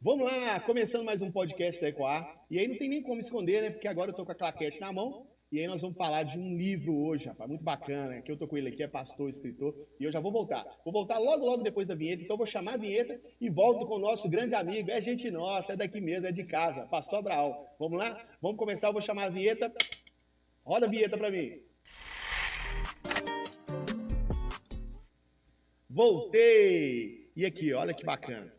Vamos lá, começando mais um podcast da Ecoar. E aí não tem nem como esconder, né? Porque agora eu tô com a claquete na mão. E aí nós vamos falar de um livro hoje, rapaz, muito bacana, que eu tô com ele aqui, é pastor, escritor, e eu já vou voltar. Vou voltar logo depois da vinheta, então eu vou chamar a vinheta e volto com o nosso grande amigo, é gente nossa, é daqui mesmo, é de casa, Pastor Abraão. Vamos lá? Vamos começar, eu vou chamar a vinheta. Roda a vinheta pra mim. Voltei! E aqui, olha que bacana.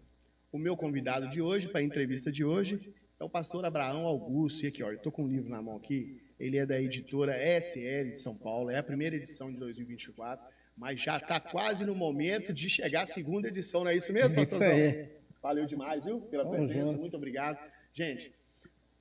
O meu convidado de hoje, para a entrevista de hoje, é o pastor Abraão Augusto. E aqui, ó, eu estou com um livro na mão aqui. Ele é da editora SL de São Paulo, é a primeira edição de 2024, mas já está quase no momento de chegar a segunda edição, não é isso mesmo, pastorzão? Isso aí. Valeu demais, viu, pela presença, muito obrigado. Gente,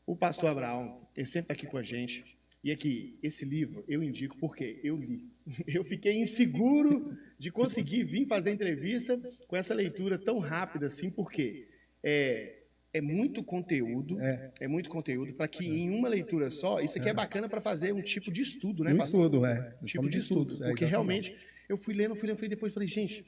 o pastor Abraão, ele sempre está aqui com a gente. E aqui, esse livro eu indico porque eu li. Eu fiquei inseguro de conseguir vir fazer entrevista com essa leitura tão rápida assim, porque é muito conteúdo, muito conteúdo para que em uma leitura só, isso aqui é bacana para fazer um tipo de estudo, né, pastor? Estudo, Um tipo de estudo, porque realmente eu fui lendo, depois falei, gente,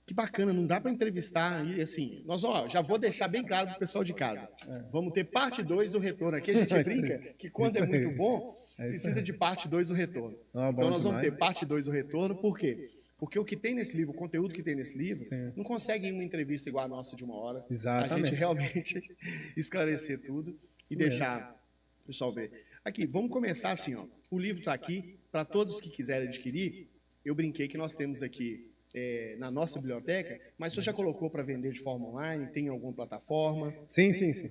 que bacana, não dá para entrevistar, e assim, nós, ó, já vou deixar bem claro para o pessoal de casa, vamos ter parte 2 do retorno aqui, a gente brinca que quando é muito bom, precisa de parte 2 do retorno. Então nós vamos ter parte 2 do retorno, por quê? Porque o que tem nesse livro, o conteúdo que tem nesse livro, não consegue em uma entrevista igual a nossa de uma hora. Exatamente. A gente realmente esclarecer tudo e deixar o pessoal ver. Aqui, vamos começar assim, ó. O livro está aqui, para todos que quiserem adquirir. Eu brinquei que nós temos aqui na nossa biblioteca, mas o senhor já colocou para vender de forma online? Tem alguma plataforma? Sim.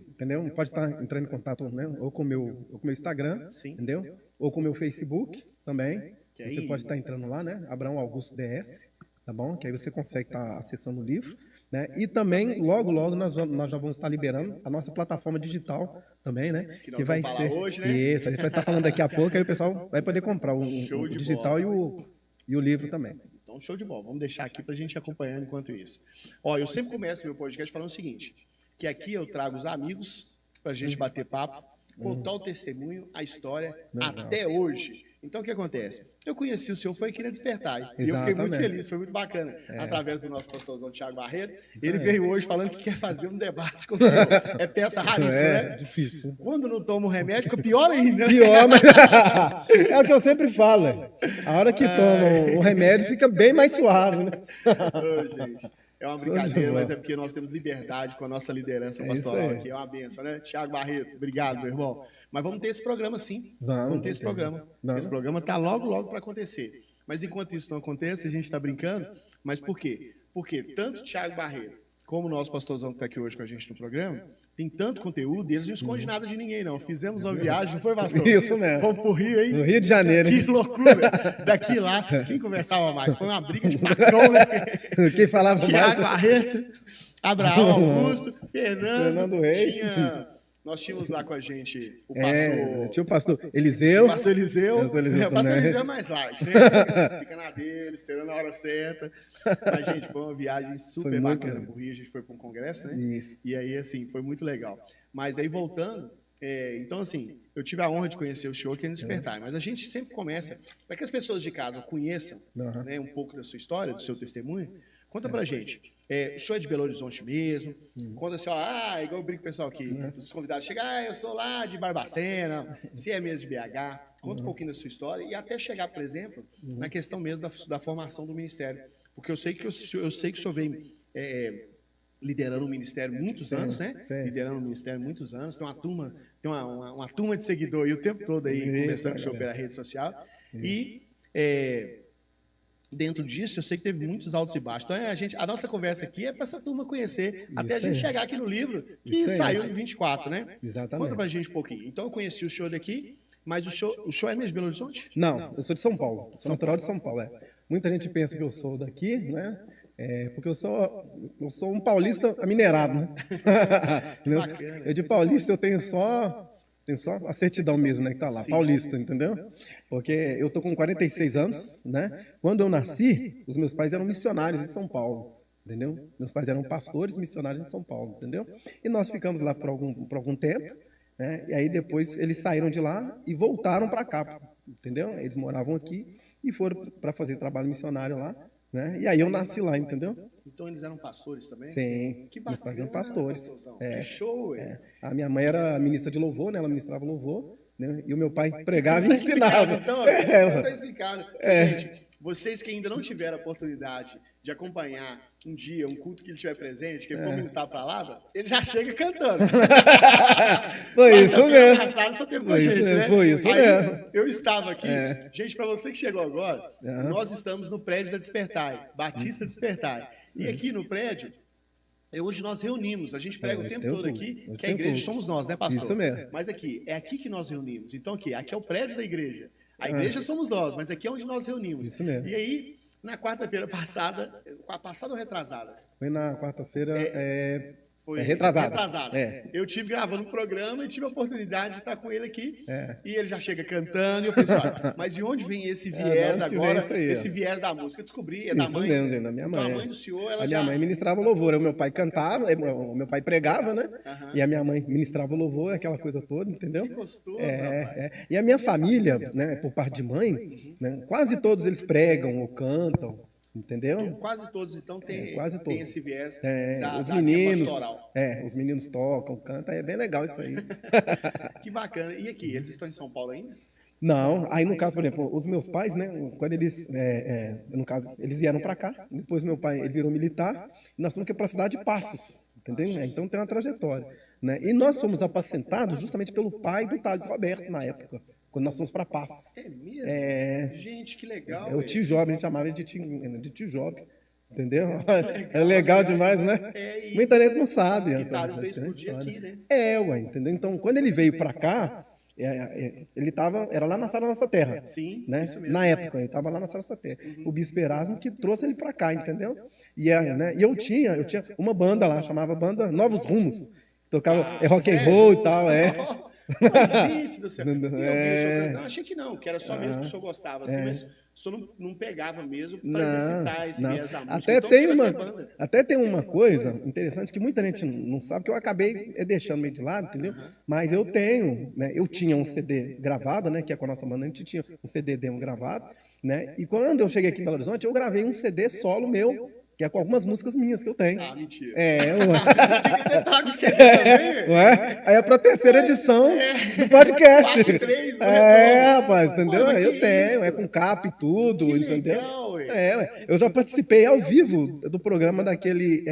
Entendeu? Pode estar entrando em contato, né? ou com o meu Instagram, entendeu? Ou com o meu Facebook também. Você pode estar entrando lá, né? Abraão Augusto DS, tá bom? Que aí você consegue estar acessando o livro, né? E também, logo, nós já vamos estar liberando a nossa plataforma digital também, né? Que vai ser hoje, né? Isso, a gente vai estar falando daqui a pouco, aí o pessoal vai poder comprar o digital e o livro também. Então, show de bola. Vamos deixar aqui para a gente ir acompanhando enquanto isso. Ó, eu sempre começo meu podcast falando o seguinte, que aqui eu trago os amigos para a gente bater papo, contar o testemunho, a história, até hoje. Então, o que acontece? Eu conheci o senhor, foi aqui na Despertar. E eu fiquei muito feliz, foi muito bacana. Através do nosso pastorzão Thiago Barreto, ele veio hoje falando que quer fazer um debate com o senhor. É peça raríssima, né? Difícil. Quando não toma o remédio, fica pior ainda. Pior, mas é o que eu sempre falo. A hora que toma o remédio, fica bem mais suave, né? Ô, gente. É uma brincadeira, mas é porque nós temos liberdade com a nossa liderança pastoral aqui. É uma benção, né? Thiago Barreto, obrigado, meu irmão. Mas vamos ter esse programa, sim. Vamos ter esse programa. Esse programa está logo para acontecer. Mas enquanto isso não acontece, a gente está brincando. Mas por quê? Porque tanto o Thiago Barreto como o nosso pastorzão que está aqui hoje com a gente no programa, tem tanto conteúdo, e eles não escondem nada de ninguém, não. Fizemos uma viagem, não foi, pastor? Isso mesmo. Fomos pro Rio, hein? No Rio de Janeiro. Que loucura. Daqui lá, quem conversava mais? Foi uma briga de facão, né? Quem falava Thiago Barreto, Abraão Augusto, Fernando Reis. Nós tínhamos lá com a gente o pastor... Tinha o pastor Eliseu. O pastor Eliseu. O pastor Eliseu é mais light, né? Fica na dele, esperando a hora certa. Mas, gente, foi uma viagem super bacana pro Rio. A gente foi para um congresso, né? Isso. E aí, assim, foi muito legal. Mas aí, voltando... então, assim, eu tive a honra de conhecer o senhor aqui no Despertar. Mas a gente sempre começa... Para que as pessoas de casa conheçam né, um pouco da sua história, do seu testemunho, conta pra gente. O senhor é de Belo Horizonte mesmo? Conta assim, ó, igual eu brinco com o pessoal aqui, os convidados chegam, eu sou lá de Barbacena, se é mesmo de BH, conta um pouquinho da sua história e até chegar, por exemplo, na questão mesmo da formação do ministério. Porque eu sei que o senhor vem liderando o ministério muitos anos, né? Liderando o ministério muitos anos, tem uma turma de seguidor aí o tempo todo aí, conversando com o senhor pela rede social. E dentro disso, eu sei que teve muitos altos e baixos. Então, a nossa conversa aqui é para essa turma conhecer, até a gente chegar aqui no livro, que saiu em 24, né? Exatamente. Conta pra gente um pouquinho. Então, eu conheci o senhor daqui, mas o senhor é mesmo de Belo Horizonte? Não, eu sou de São Paulo. Sou natural de São Paulo, Muita gente pensa que eu sou daqui, né? Porque eu sou um paulista minerado, né? Eu de paulista eu tenho só a certidão mesmo, né, que tá lá, paulista, entendeu? Porque eu tô com 46 anos, né? Quando eu nasci, os meus pais eram missionários em São Paulo, entendeu? Meus pais eram pastores missionários em São Paulo, entendeu? E nós ficamos lá por algum tempo, né? E aí depois eles saíram de lá e voltaram para cá, entendeu? Eles moravam aqui e foram para fazer trabalho missionário lá, né? E aí eu nasci lá, entendeu? Então eles eram pastores também? Sim, Que meus pais eram bacana, pastores. pastorzão. Que show, A minha mãe era ministra de louvor, né? Ela ministrava louvor, né? E o meu pai pregava e ensinava. Então, tá explicado. Gente, vocês que ainda não tiveram a oportunidade de acompanhar um dia um culto que ele estiver presente, que ele for ministrar a palavra, ele já chega cantando. Foi isso mesmo. Passado só teve com a gente, né? Foi isso mesmo. Eu estava aqui. Gente, para você que chegou agora, nós estamos no prédio da Despertai, Batista Despertai. E aqui no prédio, hoje nós reunimos, a gente prega o tempo todo aqui, que a igreja somos nós, né, pastor? Isso mesmo. Mas é aqui que nós reunimos. Então aqui é o prédio da igreja. A igreja somos nós, mas aqui é onde nós reunimos. Isso mesmo. E aí, na quarta-feira passada ou retrasada? Foi na quarta-feira, Foi retrasada. Eu tive gravando um programa e tive a oportunidade de estar com ele aqui. E ele já chega cantando. E eu falei assim, mas de onde vem esse viés agora? Esse viés da música? Eu descobri, é da mãe. Isso mesmo, da minha mãe. Então, a mãe do senhor, ela minha mãe ministrava o louvor. O meu pai cantava, o meu pai pregava, né? E a minha mãe ministrava o louvor, aquela coisa toda, entendeu? Que gostoso, rapaz. E a minha família, né, por parte de mãe, né, quase todos eles pregam ou cantam. Entendeu? Quase todos, então, tem esse viés os meninos, pastoral. Os meninos tocam, cantam, é bem legal isso aí. Que bacana. E aqui, eles estão em São Paulo ainda? Não, aí no caso, por exemplo, os meus pais, né, quando eles, no caso, eles vieram para cá, depois meu pai, ele virou militar, e nós fomos para a cidade de Passos, entendeu? Então tem uma trajetória, né? E nós fomos apacentados justamente pelo pai do Thales Roberto, na época, quando nós fomos para Passos. É mesmo? Gente, que legal. O tio Job, a gente chamava ele de tio Job. Entendeu? É legal demais, né? Muita gente não sabe. E Thales veio explodir aqui, né? Entendeu? Então, quando ele veio para cá, ele era lá na Sala Nossa Terra. Sim, né? isso mesmo. Na época, ele estava lá na Sala Nossa Terra. O Bispo Erasmo que trouxe ele para cá, entendeu? E eu tinha uma banda lá, chamava Banda Novos Rumos. Tocava rock and roll e tal, Mas, gente do céu. Eu achei que não, que era só mesmo que o senhor gostava, assim, mas o senhor não pegava mesmo para exercitar esse viés da música. Até tem uma coisa interessante que muita gente não sabe, que eu acabei deixando meio de lado, entendeu? Mas eu tinha um CD gravado, né, que é com a nossa banda, a gente tinha um CD demo gravado, né? E quando eu cheguei aqui em Belo Horizonte, eu gravei um CD solo meu, que é com algumas músicas minhas que eu tenho. Ah, mentira. Tinha que ter trago CD também. Aí é pra terceira edição do podcast. Parte 3, né? Rapaz, entendeu? Eu tenho, com capa e tudo, que entendeu? Legal, eu já participei ao vivo do programa daquele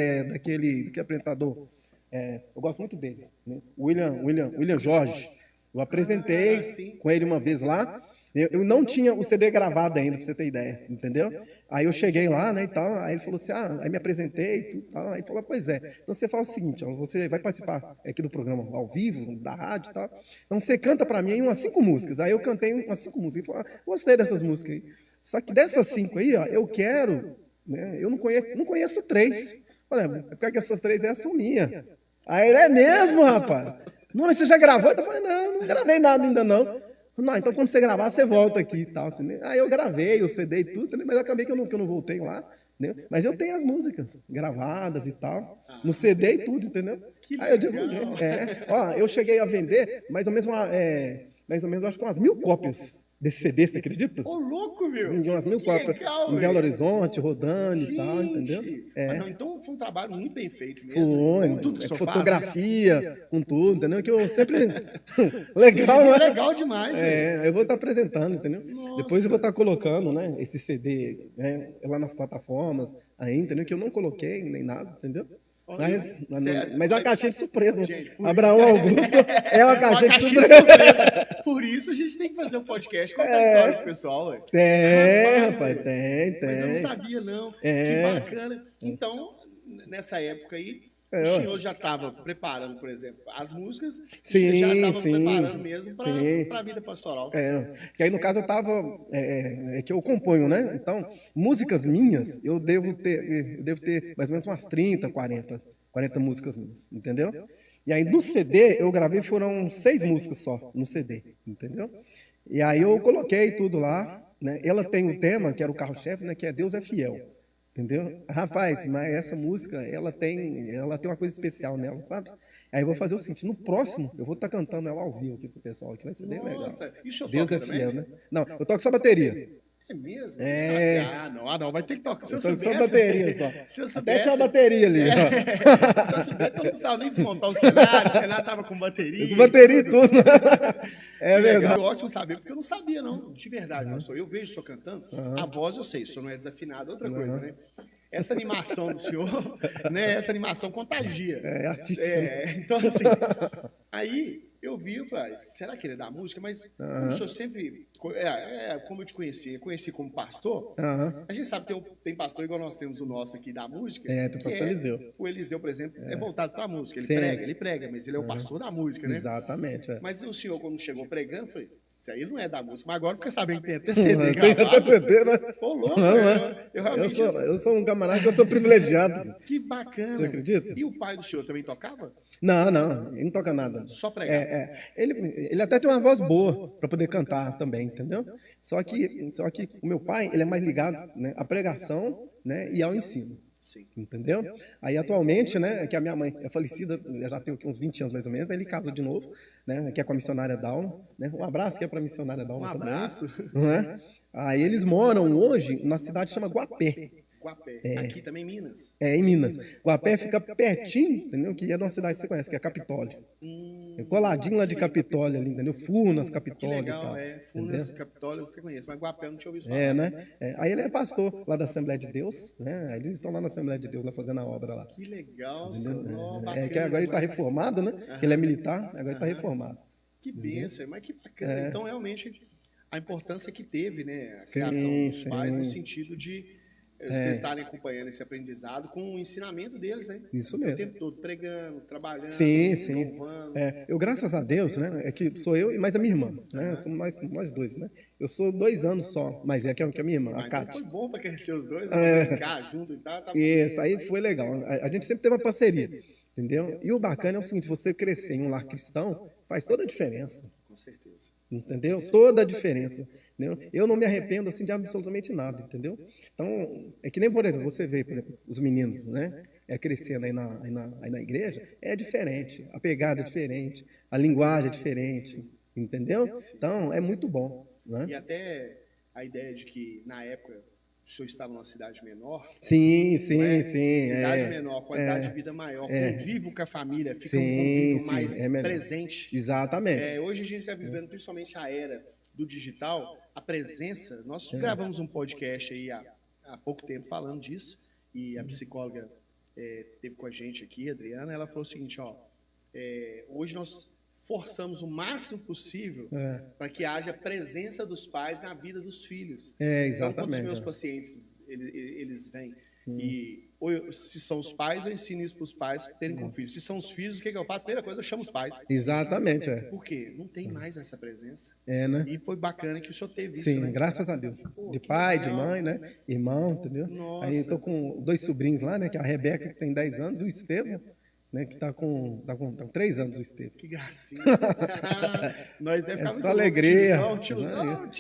apresentador. Eu gosto muito dele, né? William Jorge. Eu apresentei com ele uma vez lá. Eu não tinha o CD gravado ainda, pra você ter ideia, entendeu? Aí eu cheguei lá, né, e tal, aí ele falou assim, aí me apresentei e tudo, tal, aí ele falou, pois é, então você fala o seguinte, ó, você vai participar aqui do programa ao vivo, da rádio e tal, então você canta pra mim umas 5 músicas, aí eu cantei umas 5 músicas, ele falou, gostei dessas músicas aí, só que dessas 5 aí, ó, eu quero, né, eu não conheço 3, falei, é porque essas 3 são minhas, aí ele, é mesmo, rapaz? Não, você já gravou? Eu falei, não gravei nada ainda não. Não, então quando você gravar, você volta aqui e tal, entendeu? Aí eu gravei o CD e tudo, entendeu? Mas acabei que eu não voltei lá, entendeu? Mas eu tenho as músicas gravadas e tal, no CD e tudo, entendeu? Aí eu divulguei. Eu cheguei a vender mais ou menos acho que umas 1000 cópias desse CD, você acredita? Ô, louco, meu! Vendi umas 1000 cópias em Belo Horizonte, rodando e tal, entendeu? Não, então foi um trabalho muito bem feito mesmo. Foi, com tudo que fotografia, faz, né? Com tudo, entendeu? Que eu sempre... Legal, sim, né? Legal demais. Eu vou estar apresentando, entendeu? Nossa. Depois eu vou estar colocando, né, esse CD lá nas plataformas, aí, entendeu? Que eu não coloquei nem nada, entendeu? Mas é uma caixinha de surpresa. Gente, Abraão Augusto é uma caixinha de surpresa. Por isso a gente tem que fazer um podcast contar a história pro pessoal. Ué. Rapaz, tem. Mas eu não sabia, não. Que bacana. Então, nessa época aí, o senhor já estava preparando, por exemplo, as músicas, sim, já estava preparando mesmo para a vida pastoral. Que aí, no caso, eu estava... que eu componho, né? Então, músicas minhas, eu devo ter mais ou menos umas 30, 40 músicas minhas, entendeu? E aí, no CD, eu gravei, foram 6 músicas só, no CD, entendeu? E aí, eu coloquei tudo lá, né? Ela tem um tema, que era o carro-chefe, né? Que é Deus é Fiel. Entendeu? Rapaz, mas essa música, ela tem uma coisa especial nela, sabe? Aí eu vou fazer o seguinte, no próximo, eu vou estar cantando ela ao vivo aqui pro pessoal, que vai ser bem legal. E o senhor Deus toca é fiel, também? né? Não, eu toco só bateria. É mesmo? É. Não, vai ter que tocar. Se eu soubesse... Só bateria, só. Se eu soubesse... Até tinha uma bateria ali. Se eu soubesse, então não precisava nem desmontar o cenário tava com bateria. Com bateria e tudo. É verdade. É ótimo saber, porque eu não sabia, não. De verdade, pastor. Eu vejo o senhor cantando, a voz eu sei, o senhor não é desafinado, outra coisa, né? Essa animação do senhor, né? Essa animação contagia. É artística. Então, assim, aí eu vi, eu falei, será que ele é da música? Mas como o senhor sempre, como eu te conheci como pastor, a gente sabe que tem pastor igual nós temos o nosso aqui da música. Tem o pastor Eliseu. O Eliseu, por exemplo, é voltado para a música. Ele prega, mas ele é o pastor da música, né? Exatamente. Mas o senhor, quando chegou pregando, eu falei, isso aí não é da música, mas agora fica sabendo que tem até CD. Tem até CD, né? Ô, louco, eu realmente... Eu sou um camarada que eu sou privilegiado. Que bacana. Você acredita? E o pai do senhor também tocava? Não, ele não toca nada. Só pregava? Ele até tem uma voz boa para poder cantar também, entendeu? Só que o meu pai, ele é mais ligado, né, à pregação, né, e ao ensino. Sim. Entendeu? Aí atualmente, né, que a minha mãe é falecida, já tem uns 20 anos mais ou menos, aí ele casou de novo, né, que é com a missionária Dalma, né? Um abraço que é para a missionária Dalma também. Um abraço. Não é? Aí eles moram hoje na cidade que chama Guapé. Guapé. Aqui também em Minas? Em Minas. Guapé fica pertinho, entendeu? Que é de uma cidade que você conhece, que é Capitólio. É coladinho lá de Capitólio ali, entendeu? Furnas, Capitólio. Que legal, e tal, Furnas, entendeu? Capitólio, eu conheço, mas Guapé eu não tinha ouvido falar. Né? Aí ele é pastor lá da Assembleia de Deus, né? Aí eles estão lá na Assembleia de Deus, lá fazendo a obra lá. Que legal, que agora ele está reformado, né? Ele é militar, agora ele está reformado. Que bênção, mas que bacana. Então, realmente, a importância que teve, né? A criação dos pais, no sentido de vocês estarem acompanhando esse aprendizado com o ensinamento deles, né? Isso mesmo. O tempo todo pregando, trabalhando, louvando. Eu, graças a Deus, né? É que sou eu e mais a minha irmã, né? Somos nós dois, né? Eu sou 2 anos só, mas que a minha irmã, a Cátia. Foi bom para crescer os dois, brincar junto e tal. Isso, aí foi legal. A gente sempre teve uma parceria, entendeu? E o bacana é o seguinte, você crescer em um lar cristão faz toda a diferença. Com certeza. Entendeu? Toda a diferença. Entendeu? Eu não me arrependo assim de absolutamente nada, entendeu? Então, é que nem, por exemplo, você vê, por exemplo, os meninos, né? Crescendo aí na igreja, é diferente. A pegada é diferente, a linguagem é diferente, entendeu? Então, é muito bom. Né? E até a ideia de que, na época, o senhor estava numa cidade menor. Sim. Cidade menor, qualidade de vida maior, convívio com a família, fica um convívio mais presente. Exatamente. Hoje a gente está vivendo principalmente a era do digital, a presença. Nós gravamos um podcast aí há pouco tempo falando disso, e a psicóloga esteve com a gente aqui, a Adriana, ela falou o seguinte, hoje nós forçamos o máximo possível para que haja presença dos pais na vida dos filhos. Exatamente. Então, quando os meus pacientes eles vêm e se são os pais, eu ensino isso para os pais terem com filhos. Se são os filhos, o que eu faço? Primeira coisa, eu chamo os pais. Exatamente. Por quê? Não tem mais essa presença. Né? E foi bacana que o senhor teve isso, Sim, né? graças a Deus. De pai, de mãe, né? Irmão, entendeu? Nossa. Aí eu tô com 2 sobrinhos lá, né? Que é a Rebeca, que tem 10 anos, e o Estevão, né, que está com 3 anos, o Estevão. Que gracinha. Nós devemos ficar muito alegria. Tiozão.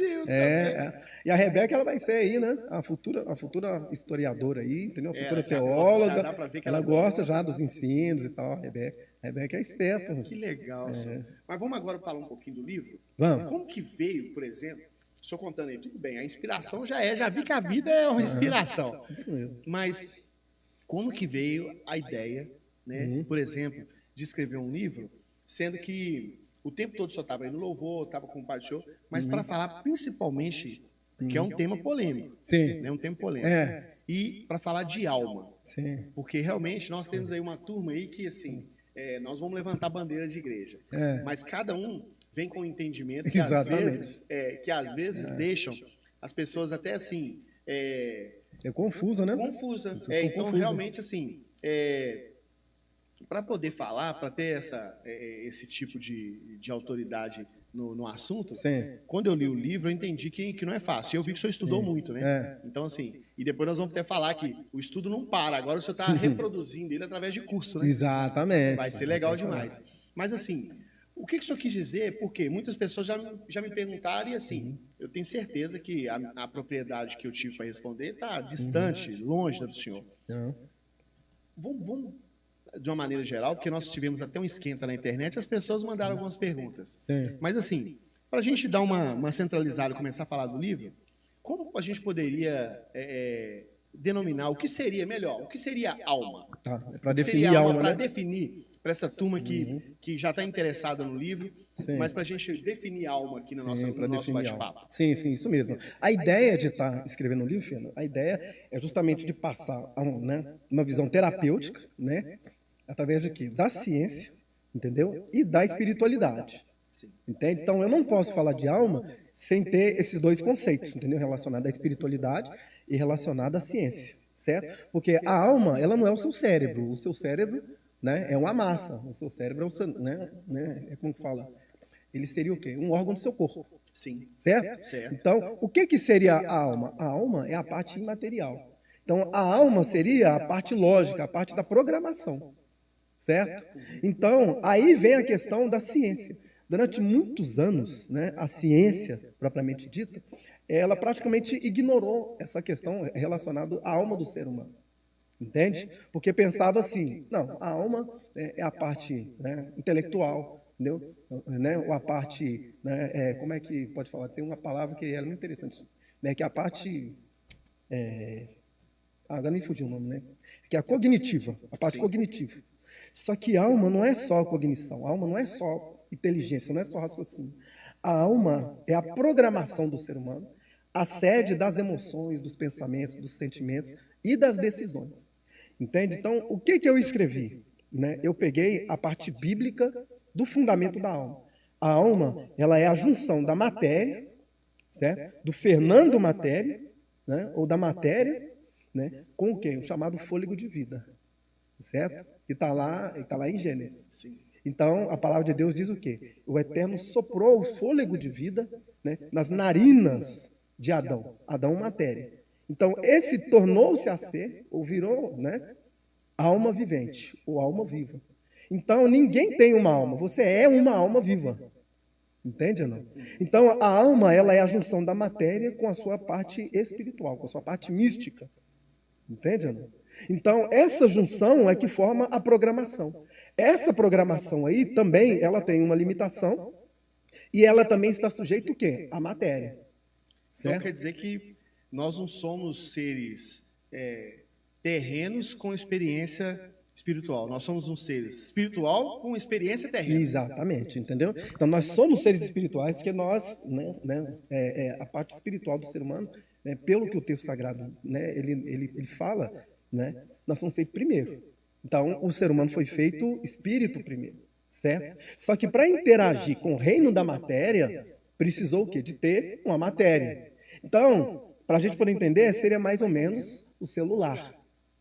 E a Rebeca, ela vai ser aí, né? A futura historiadora aí, entendeu? A futura teóloga. Já dá pra ver que ela gosta já dos ensinos e tal, a Rebeca é esperta. Que legal, senhor. Mas vamos agora falar um pouquinho do livro? Vamos. Como que veio, por exemplo, o senhor contando aí, tudo bem, a inspiração já vi que a vida é uma inspiração. Isso mesmo. Mas como que veio a ideia, né, por exemplo, de escrever um livro, sendo que o tempo todo só estava aí no louvor, estava com o pai do senhor, mas para falar principalmente, que é um tema polêmico. Sim. Né, um tema polêmico. E para falar de alma. Sim. Porque realmente nós temos aí uma turma aí que, assim, nós vamos levantar bandeira de igreja. Mas cada um vem com um entendimento que às vezes deixam as pessoas até assim... É confusa, né? Confusa. Então, realmente, assim... para poder falar, para ter esse tipo de autoridade no assunto, quando eu li o livro, eu entendi que não é fácil. Eu vi que o senhor estudou muito, né? Então, assim, e depois nós vamos até falar que o estudo não para, agora o senhor está reproduzindo ele através de curso, né? Exatamente. Vai ser legal demais. Mas, assim, o que o senhor quis dizer? Porque muitas pessoas já me perguntaram e, assim, eu tenho certeza que a propriedade que eu tive para responder está distante, longe da do senhor. Vamos de uma maneira geral, porque nós tivemos até um esquenta na internet, as pessoas mandaram algumas perguntas. Mas, assim, para a gente dar uma centralizada e começar a falar do livro, como a gente poderia denominar o que seria melhor? O que seria alma? Tá, para definir alma, para né? definir, para essa turma que já está interessada no livro, sim, mas para a gente definir alma aqui no nosso bate-papo. Sim, sim, isso mesmo. A ideia de estar escrevendo um livro, Fernando, a ideia é justamente de passar uma visão terapêutica, né? Através de quê? Da ciência, entendeu? E da espiritualidade. Entende? Então, eu não posso falar de alma sem ter esses dois conceitos, entendeu? Relacionado à espiritualidade e relacionado à ciência, certo? Porque a alma, ela não é o seu cérebro. O seu cérebro, né, é uma massa. O seu cérebro é o seu, é como fala. Ele seria o quê? Um órgão do seu corpo. Sim. Certo? Então, o que seria a alma? A alma é a parte imaterial. Então, a alma seria a parte lógica, a parte da programação. Certo? Então, aí vem a questão da ciência. Durante muitos anos, né, a ciência, propriamente dita, ela praticamente ignorou essa questão relacionada à alma do ser humano. Entende? Porque pensava assim, não, a alma é a parte, né, intelectual, entendeu? Né, ou a parte, né, como é que pode falar? Tem uma palavra que é muito interessante, né, que é a parte... agora me fugiu o nome, né? Que é a cognitiva, a parte cognitiva. Só que alma não é só cognição, alma não é só inteligência, não é só raciocínio. A alma é a programação do ser humano, a sede das emoções, dos pensamentos, dos sentimentos e das decisões. Entende? Então, o que eu escrevi? Né? Eu peguei a parte bíblica do fundamento da alma. A alma, ela é a junção da matéria, certo? Do Fernando matéria, né? Ou da matéria, né? Com o quê? O chamado fôlego de vida, certo? Que está lá em Gênesis. Então, a palavra de Deus diz o quê? O Eterno soprou o fôlego de vida, né, nas narinas de Adão. Adão, matéria. Então, esse tornou-se a ser, ou virou, né, alma vivente, ou alma viva. Então, ninguém tem uma alma, você é uma alma viva. Entende ou não? Então, a alma, ela é a junção da matéria com a sua parte espiritual, com a sua parte mística. Entende ou não? Então, essa junção é que forma a programação. Essa programação aí também, ela tem uma limitação e ela também está sujeita o quê? À matéria. Certo? Então, quer dizer que nós não somos seres terrenos com experiência espiritual. Nós somos um ser espiritual com experiência terrena. Exatamente, entendeu? Então, nós somos seres espirituais porque nós, a parte espiritual do ser humano, né, pelo que o texto sagrado, né, ele fala, né, nós somos feitos primeiro. Então, o ser humano foi feito espírito primeiro, certo? Só que para interagir com o reino da matéria, precisou o quê? De ter uma matéria. Então, para a gente poder entender, seria mais ou menos o celular,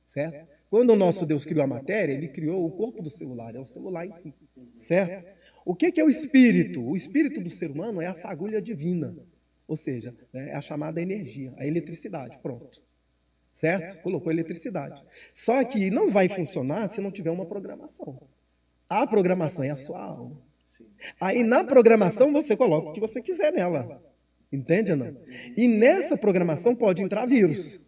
certo? Quando o nosso Deus criou a matéria, ele criou o corpo do celular, é o celular em si, certo? O que é o espírito? O espírito do ser humano é a fagulha divina, ou seja, é a chamada energia, a eletricidade, pronto. Certo? Colocou eletricidade. Só que não vai funcionar se não tiver uma programação. A programação é a sua alma. Aí na programação você coloca o que você quiser nela. Entende ou não? E nessa programação pode entrar vírus.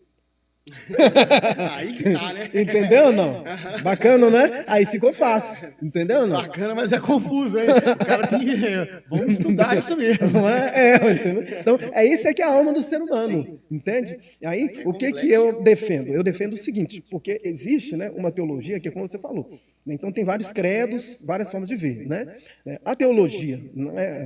Aí que tá, né? Entendeu ou não? Bacana, né? Aí ficou fácil. Entendeu ou não? Bacana, mas é confuso, hein? O cara tem que... Vamos estudar isso mesmo. Entendeu? Então, isso é que é a alma do ser humano. Sim. Entende? Aí, o que eu defendo? Eu defendo o seguinte, porque existe, né, uma teologia que é como você falou. Então, tem vários credos, várias formas de ver, né? A teologia,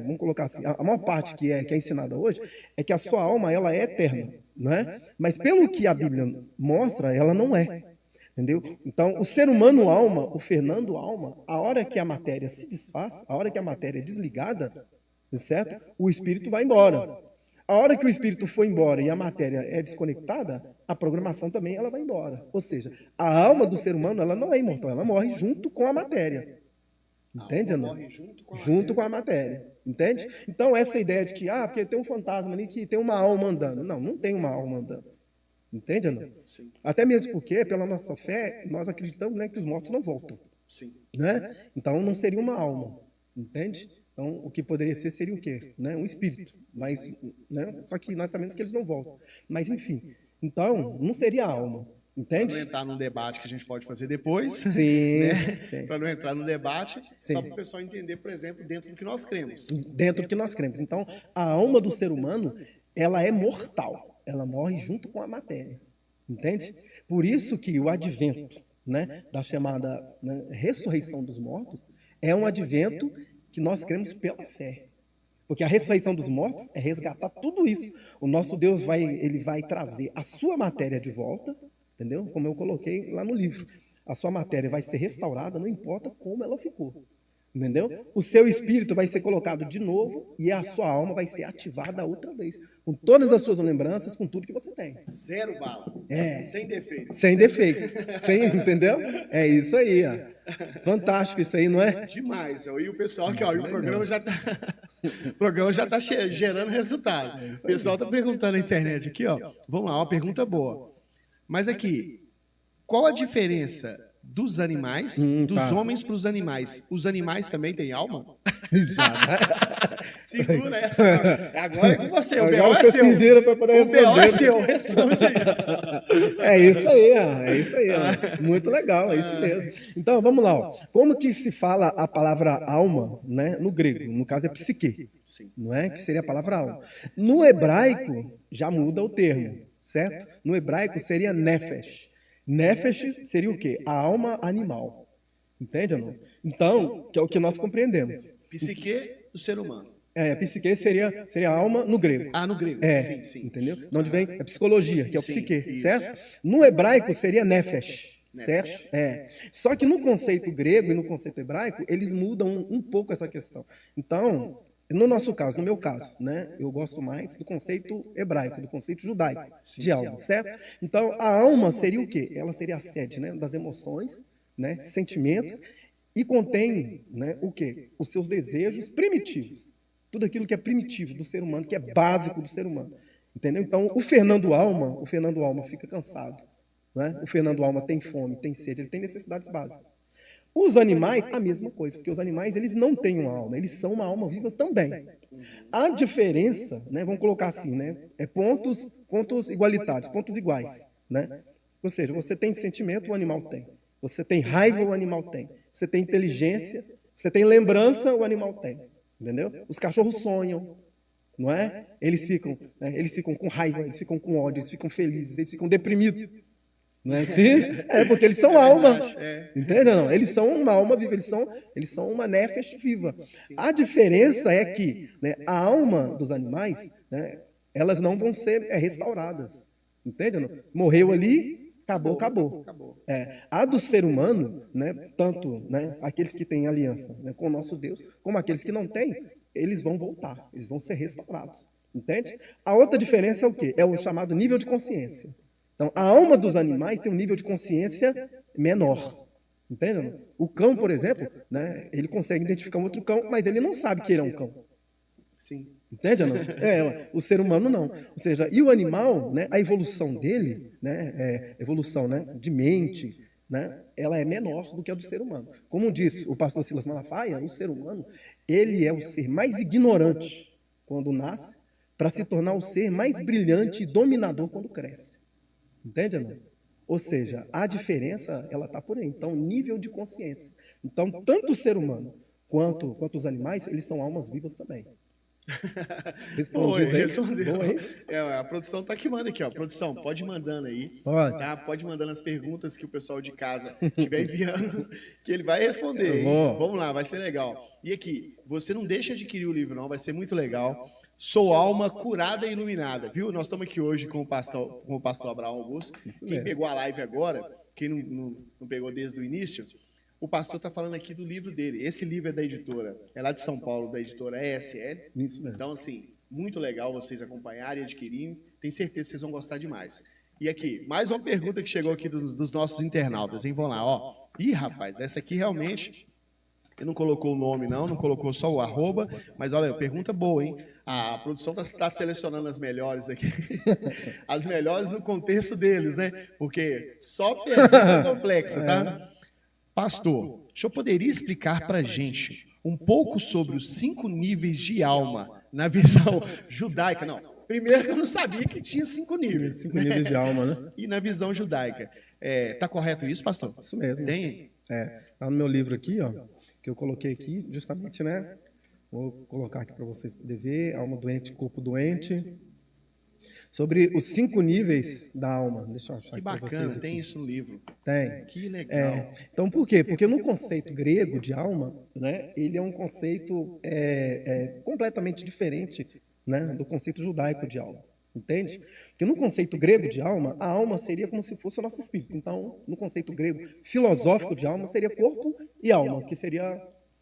vamos colocar assim, a maior parte que é ensinada hoje é que a sua alma, ela é eterna. Não é? Mas pelo que a Bíblia mostra, ela não é. Entendeu? Então, o ser humano alma, o Fernando alma, a hora que a matéria se desfaz, a hora que a matéria é desligada, certo? O espírito vai embora. A hora que o espírito for embora e a matéria é desconectada, a programação também ela vai embora. Ou seja, a alma do ser humano ela não é imortal, ela morre junto com a matéria. Entende, André? Morre junto com a matéria. Entende? Então, essa ideia de que, porque tem um fantasma ali que tem uma alma andando. Não, não tem uma alma andando. Entende, André? Sim. Até mesmo porque, pela nossa fé, nós acreditamos, né, que os mortos não voltam. Sim. Né? Então, não seria uma alma. Entende? Então, o que poderia ser seria o quê? Né? Um espírito. Mas, né? Só que nós sabemos que eles não voltam. Mas, enfim. Então, não seria alma. Entende? Para não entrar num debate que a gente pode fazer depois. Sim. Né? Para não entrar no debate, sim. Só para o pessoal entender, por exemplo, dentro do que nós cremos. Dentro do que nós cremos. Então, a alma do ser humano, ela é mortal. ela morre junto com a matéria. Entende? Por isso que o advento, né, da chamada, né, ressurreição dos mortos é um advento que nós cremos pela fé. Porque a ressurreição dos mortos é resgatar tudo isso. O nosso Deus ele vai trazer a sua matéria de volta, entendeu? Como eu coloquei lá no livro. A sua matéria vai ser restaurada, não importa como ela ficou. Entendeu? O seu espírito vai ser colocado de novo e a sua alma vai ser ativada outra vez. Com todas as suas lembranças, com tudo que você tem. Zero bala. Sem defeito. Sem defeito. Entendeu? É isso aí. Ó. Fantástico isso aí, não é? Demais. E o pessoal aqui, ó, o programa já está... O programa já está gerando resultado. O pessoal está perguntando na internet aqui, ó. Vamos lá, uma pergunta boa. Mas aqui, qual a diferença dos animais, dos homens para os animais? Os animais também têm alma? Exato. Segura essa. Agora é com você. O B.O. é seu. O B.O. é seu. Responde aí. É isso aí, ó. É isso aí. Ó. Muito legal, é isso mesmo. Então, vamos lá. Ó. Como que se fala a palavra alma, né, no grego? No caso é psique, não é? Que seria a palavra alma. No hebraico, já muda o termo, certo? No hebraico seria nefesh. Nefesh seria o quê? A alma animal. Entende ou não? Então, que é o que nós compreendemos. Psique do ser humano. Psique seria a alma no grego. No grego. Sim. Entendeu? De onde vem a psicologia, que é o psique, certo? No hebraico seria nefesh, certo? Só que no conceito grego e no conceito hebraico, eles mudam um pouco essa questão. Então, no nosso caso, no meu caso, né, eu gosto mais do conceito hebraico, do conceito judaico de alma, certo? Então, a alma seria o quê? Ela seria a sede, né, das emoções, né, sentimentos, e contém, né, o quê? Os seus desejos primitivos. Tudo aquilo que é primitivo do ser humano, que é básico do ser humano. Entendeu? Então, o Fernando Alma fica cansado. Né? O Fernando Alma tem fome, tem sede, ele tem necessidades básicas. Os animais, a mesma coisa, porque os animais eles não têm uma alma, eles são uma alma viva também. A diferença, né, vamos colocar assim, né, é pontos igualitários, pontos iguais. Né? Ou seja, você tem sentimento, o animal tem. Você tem raiva, o animal tem. Você tem inteligência, você tem lembrança, o animal tem. Entendeu? Os cachorros sonham, não é? Eles ficam com raiva, eles ficam com ódio, eles ficam felizes, eles ficam deprimidos. Não é assim? Porque eles são alma. Entende? Não? Eles são uma alma viva, eles são uma nefesh viva. A diferença é que, né, a alma dos animais, né, elas não vão ser restauradas. Entende? Não? Morreu ali, acabou. A do ser humano, né, tanto, né, aqueles que têm aliança, né, com o nosso Deus, como aqueles que não têm, eles vão voltar, eles vão ser restaurados. Entende? A outra diferença é o quê? É o chamado nível de consciência. Então, a alma dos animais tem um nível de consciência menor. Entende? O cão, por exemplo, né, ele consegue identificar um outro cão, mas ele não sabe que ele é um cão. Sim. Entende ou não? O ser humano não. Ou seja, e o animal, né, a evolução dele, né, evolução, né, de mente, né, ela é menor do que a do ser humano. Como disse o pastor Silas Malafaia, o ser humano, ele é o ser mais ignorante quando nasce, para se tornar o ser mais brilhante e dominador quando cresce. Entende ou não? Ou seja, a diferença, ela está por aí. Então, nível de consciência. Então, tanto o ser humano quanto os animais, eles são almas vivas também. Respondeu. A produção está aqui, manda aqui, ó. Produção, pode ir mandando aí. Tá? Pode ir mandando as perguntas que o pessoal de casa estiver enviando, que ele vai responder. Vamos lá, vai ser legal. E aqui, você não deixa de adquirir o livro, não, vai ser muito legal. Sou alma curada e iluminada, viu? Nós estamos aqui hoje com o pastor Abraão Augusto. Quem pegou a live agora, quem não pegou desde o início, o pastor está falando aqui do livro dele. Esse livro é da editora, é lá de São Paulo, da editora ESL. Isso mesmo. Então, assim, muito legal vocês acompanharem e adquirirem. Tenho certeza que vocês vão gostar demais. E aqui, mais uma pergunta que chegou aqui dos nossos internautas, hein? Vão lá, ó. Ih, rapaz, essa aqui realmente... Ele não colocou o nome, não colocou só o arroba, mas olha, pergunta boa, hein? A produção está selecionando as melhores aqui. As melhores no contexto deles, né? Porque só pergunta complexa, tá? Pastor, o senhor poderia explicar para a gente um pouco sobre os 5 níveis de alma na visão judaica? Não, primeiro que eu não sabia que tinha 5 níveis. 5 níveis de alma, né? E na visão judaica. Tá correto isso, pastor? Isso mesmo. Tem? Tá no meu livro aqui, ó. Que eu coloquei aqui, justamente, né? Vou colocar aqui para vocês poderem ver. Alma doente, corpo doente. sobre os 5 níveis da alma. Deixa eu achar que bacana, tem isso no livro. Tem. Que legal. Então, por quê? Porque no conceito grego de alma, né, ele é um conceito completamente diferente, né, do conceito judaico de alma. Entende? Porque no conceito grego de alma, a alma seria como se fosse o nosso espírito. Então, no conceito grego filosófico de alma, seria corpo e alma, que seria,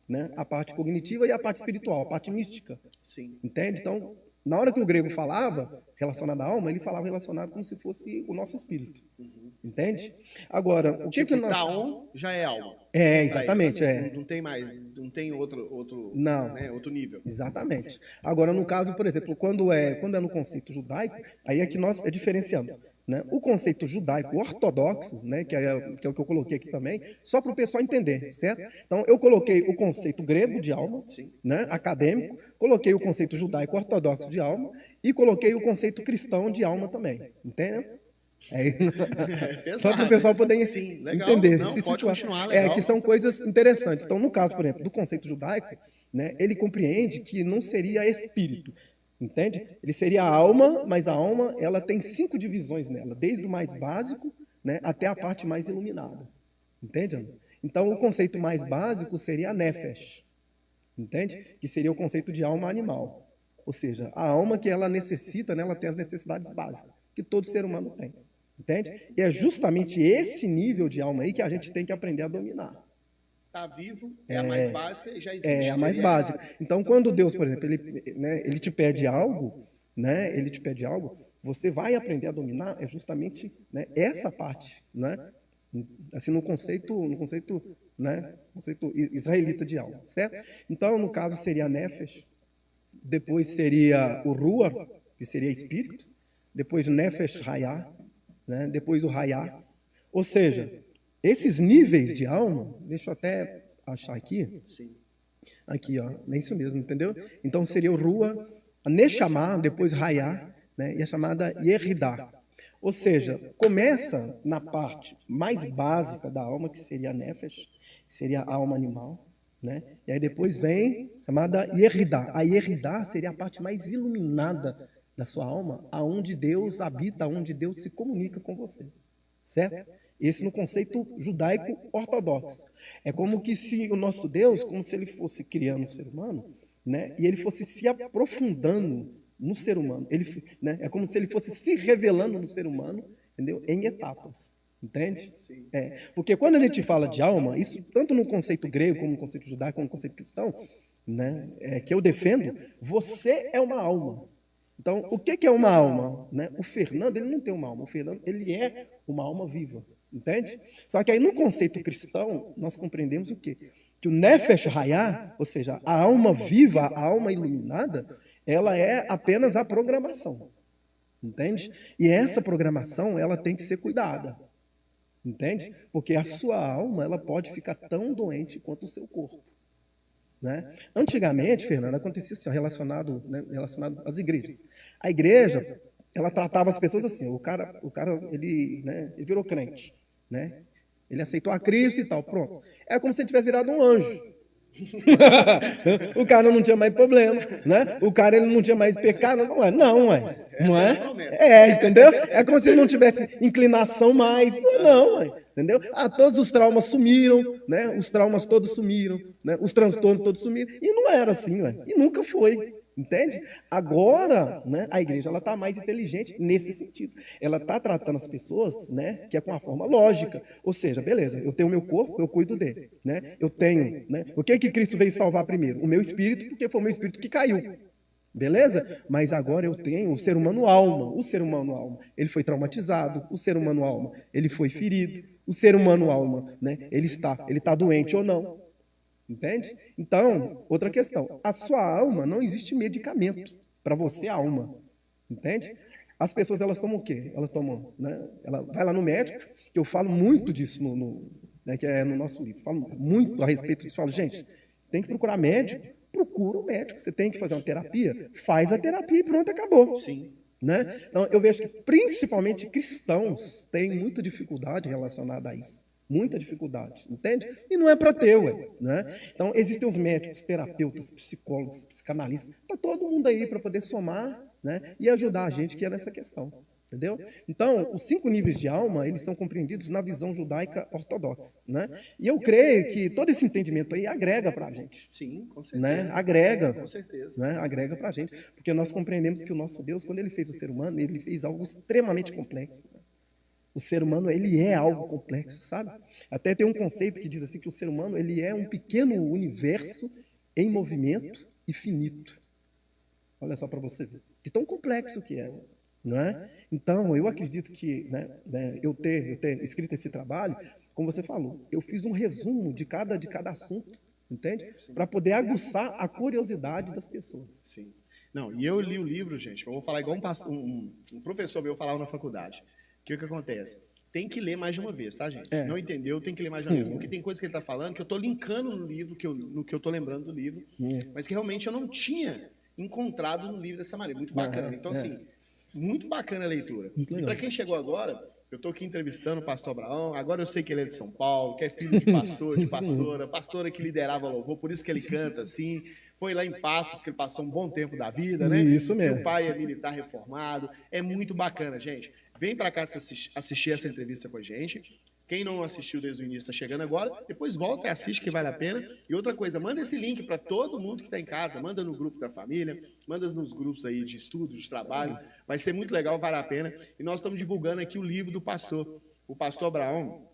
né, a parte cognitiva e a parte espiritual, a parte mística. Sim. Entende? Então, na hora que o grego falava relacionado à alma, ele falava relacionado como se fosse o nosso espírito. Entende? Agora, o que nós... Taon já é alma. Exatamente. Não tem mais, não tem outro, não. Né, outro nível. Exatamente. Agora, no caso, por exemplo, quando é no conceito judaico, aí é que nós diferenciamos. Né? O conceito judaico ortodoxo, né, que é o que eu coloquei aqui também, só para o pessoal entender, certo? Então, eu coloquei o conceito grego de alma, né, acadêmico, coloquei o conceito judaico ortodoxo de alma e coloquei o conceito cristão de alma também, entende? Só para o pessoal poder entender. Não, pode continuar, legal. Que são coisas interessantes. Então, no caso, por exemplo, do conceito judaico, né, ele compreende que não seria espírito, entende? Ele seria a alma, mas a alma ela tem 5 divisões nela, desde o mais básico, né, até a parte mais iluminada. Entende, André? Então, o conceito mais básico seria a nefesh, entende? Que seria o conceito de alma animal. Ou seja, a alma que ela necessita, né, ela tem as necessidades básicas, que todo ser humano tem. Entende? E é justamente esse nível de alma aí que a gente tem que aprender a dominar. Está vivo, a mais básica e já existe. É a mais básica. Então, quando Deus, por exemplo, ele te pede algo, né, ele te pede algo, você vai aprender a dominar justamente, né, essa parte, né, assim, no conceito, né, conceito israelita de alma, certo? Então, no caso, seria a nefesh, depois seria o ruach, que seria espírito, depois nefesh hayah, né? Depois o Hayá. Ou seja, esses níveis de alma, deixa eu até achar aqui. Aqui, ó, é isso mesmo, entendeu? Então seria o Rua, a Neshama, depois Hayá, né? E a chamada Yeridá. Ou seja, começa na parte mais básica da alma, que seria a Nefesh, seria a alma animal, né? E aí depois vem a chamada Yeridá. A Yeridá seria a parte mais iluminada da sua alma, aonde Deus habita, aonde Deus se comunica com você, certo? Esse no conceito judaico ortodoxo. É como que se o nosso Deus, como se ele fosse criando um ser humano, né? E ele fosse se aprofundando no ser humano. Ele, né? É como se ele fosse se revelando no ser humano, entendeu? Em etapas. Entende? Porque quando a gente fala de alma, isso tanto no conceito grego, como no conceito judaico, como no conceito cristão, né? Que eu defendo, você é uma alma. Então, o que é uma alma? Né? O Fernando, ele não tem uma alma. O Fernando, ele é uma alma viva. Entende? Só que aí, no conceito cristão, nós compreendemos o quê? Que o Nefesh Hayah, ou seja, a alma viva, a alma iluminada, ela é apenas a programação. Entende? E essa programação, ela tem que ser cuidada. Entende? Porque a sua alma, ela pode ficar tão doente quanto o seu corpo. Né? Antigamente, Fernando, acontecia assim, relacionado às igrejas. A igreja, ela tratava as pessoas assim, o cara ele virou crente, né? Ele aceitou a Cristo e tal, pronto. É como se ele tivesse virado um anjo. O cara não tinha mais problema, né? O cara ele não tinha mais pecado, não é? Entendeu? É como se ele não tivesse inclinação mais, entendeu? Todos os traumas sumiram, né? Os traumas todos sumiram, né? Os transtornos todos sumiram, e não era assim, e nunca foi. Entende? Agora, né, a igreja ela está mais inteligente nesse sentido. Ela está tratando as pessoas, né, que é com uma forma lógica. Ou seja, beleza, eu tenho o meu corpo, eu cuido dele. Né? Eu tenho. Né, o que Cristo veio salvar primeiro? O meu espírito, porque foi o meu espírito que caiu. Beleza? Mas agora eu tenho o ser humano alma. O ser humano alma, ele foi traumatizado. O ser humano alma, ele foi ferido. O ser humano alma, né, ele está doente ou não. Entende? Então, outra questão. A sua alma, não existe medicamento para você, alma. Entende? As pessoas, elas tomam o quê? Elas tomam, né? Ela vai lá no médico, eu falo muito disso né, que é no nosso livro. Falo muito a respeito disso. Falo, gente, tem que procurar médico, procura o médico. Você tem que fazer uma terapia, faz a terapia e pronto, acabou. Sim. Né? Então, eu vejo que, principalmente cristãos, têm muita dificuldade relacionada a isso. Muita dificuldade, entende? E não é para ter, né? Então, existem os médicos, terapeutas, psicólogos, psicanalistas, está todo mundo aí para poder somar, né? E ajudar a gente que é nessa questão. Entendeu? Então, os 5 níveis de alma, eles são compreendidos na visão judaica ortodoxa, né? E eu creio que todo esse entendimento aí agrega para a gente. Sim, com certeza. Né? Agrega. Com certeza. Né? Agrega para a gente. Porque nós compreendemos que o nosso Deus, quando ele fez o ser humano, ele fez algo extremamente complexo. O ser humano, ele é algo complexo, sabe? Até tem um conceito que diz assim que o ser humano, ele é um pequeno universo em movimento e finito. Olha só para você ver. De tão complexo que é. Não é? Então, eu acredito que eu ter escrito esse trabalho, como você falou, eu fiz um resumo de cada assunto, entende? Para poder aguçar a curiosidade das pessoas. Sim. Não, e eu li o livro, gente, eu vou falar igual um professor meu falava na faculdade. Que o que acontece? Tem que ler mais de uma vez, tá, gente? Não entendeu? Tem que ler mais de uma vez. Porque tem coisa que ele está falando que eu estou linkando no livro, no que eu estou lembrando do livro, mas que realmente eu não tinha encontrado no livro dessa maneira. Muito bacana. Então, assim... Muito bacana a leitura. E para quem chegou agora, eu estou aqui entrevistando o pastor Abraão. Agora eu sei que ele é de São Paulo, que é filho de pastor, de pastora que liderava louvor, por isso que ele canta assim. Foi lá em Passos que ele passou um bom tempo da vida, né? Isso mesmo. Seu pai é militar reformado. É muito bacana, gente. Vem para cá assistir essa entrevista com a gente. Quem não assistiu desde o início está chegando agora, depois volta e assiste que vale a pena. E outra coisa, manda esse link para todo mundo que está em casa, manda no grupo da família, manda nos grupos aí de estudo, de trabalho. Vai ser muito legal, vale a pena. E nós estamos divulgando aqui o livro do pastor. O pastor Abraão,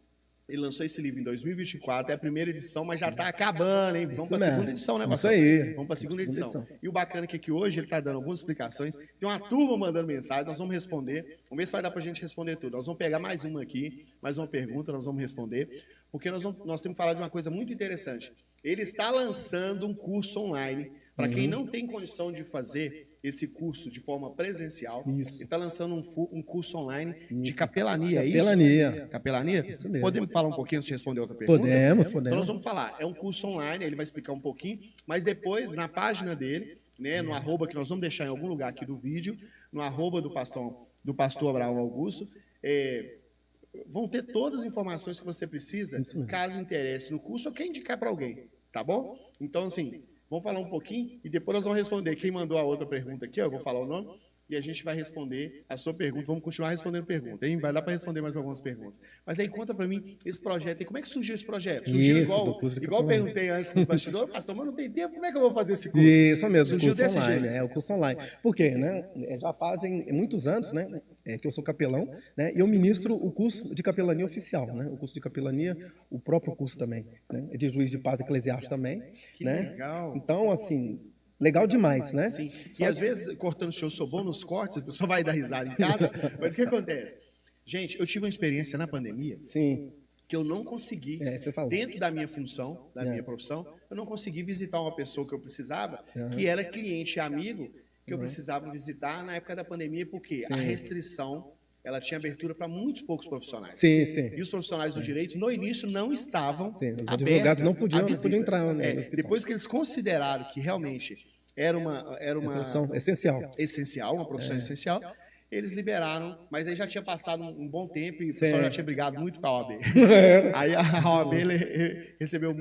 ele lançou esse livro em 2024, é a primeira edição, mas já está acabando, hein? Vamos para a segunda edição, né, pastor? Isso aí. Vamos para a segunda edição. E o bacana é que aqui hoje ele está dando algumas explicações. Tem uma turma mandando mensagem, nós vamos responder. Vamos ver se vai dar para a gente responder tudo. Nós vamos pegar mais uma aqui, mais uma pergunta, nós vamos responder. Porque nós temos que falar de uma coisa muito interessante. Ele está lançando um curso online para quem não tem condição de fazer esse curso de forma presencial. Isso. Ele está lançando um curso online de capelania, é isso? Capelania? Isso mesmo. Podemos falar um pouquinho antes de responder outra pergunta? Podemos. Então nós vamos falar. É um curso online, ele vai explicar um pouquinho, mas depois, na página dele, né, no arroba, que nós vamos deixar em algum lugar aqui do vídeo, no arroba do pastor Abraão Augusto, vão ter todas as informações que você precisa, caso interesse no curso ou quer indicar para alguém, tá bom? Então, assim... Vamos falar um pouquinho e depois nós vamos responder. Quem mandou a outra pergunta aqui, ó, eu vou falar o nome, e a gente vai responder a sua pergunta. Vamos continuar respondendo perguntas, hein? Vai dar para responder mais algumas perguntas. Mas aí conta para mim esse projeto aí. Como é que surgiu esse projeto? Surgiu igual perguntei antes nos bastidores, pastor, mas não tem tempo, como é que eu vou fazer esse curso? Isso mesmo, surgiu curso desse online, jeito. o curso online. Por quê, né? Já fazem muitos anos, né? Que eu sou capelão, né? E eu ministro o curso de capelania oficial, né? O curso de capelania, o próprio curso também, né? De juiz de paz eclesiástico também, que né? Legal. Então, assim, legal demais, né? Sim. E às vezes, cortando o show, eu sou bom nos cortes, a pessoa vai dar risada em casa, mas o que acontece? Gente, eu tive uma experiência na pandemia. Sim. Que eu não consegui, dentro da minha função, da minha profissão, eu não consegui visitar uma pessoa que eu precisava, que era cliente e amigo, que eu precisava visitar na época da pandemia, porque a restrição, ela tinha abertura para muitos poucos profissionais. Sim. E os profissionais do direito, no início, não estavam Os advogados não podiam entrar, né? Depois que eles consideraram que realmente era uma profissão essencial, uma profissão essencial, eles liberaram, mas aí já tinha passado um bom tempo e o pessoal já tinha brigado muito com a OAB. Aí a OAB recebeu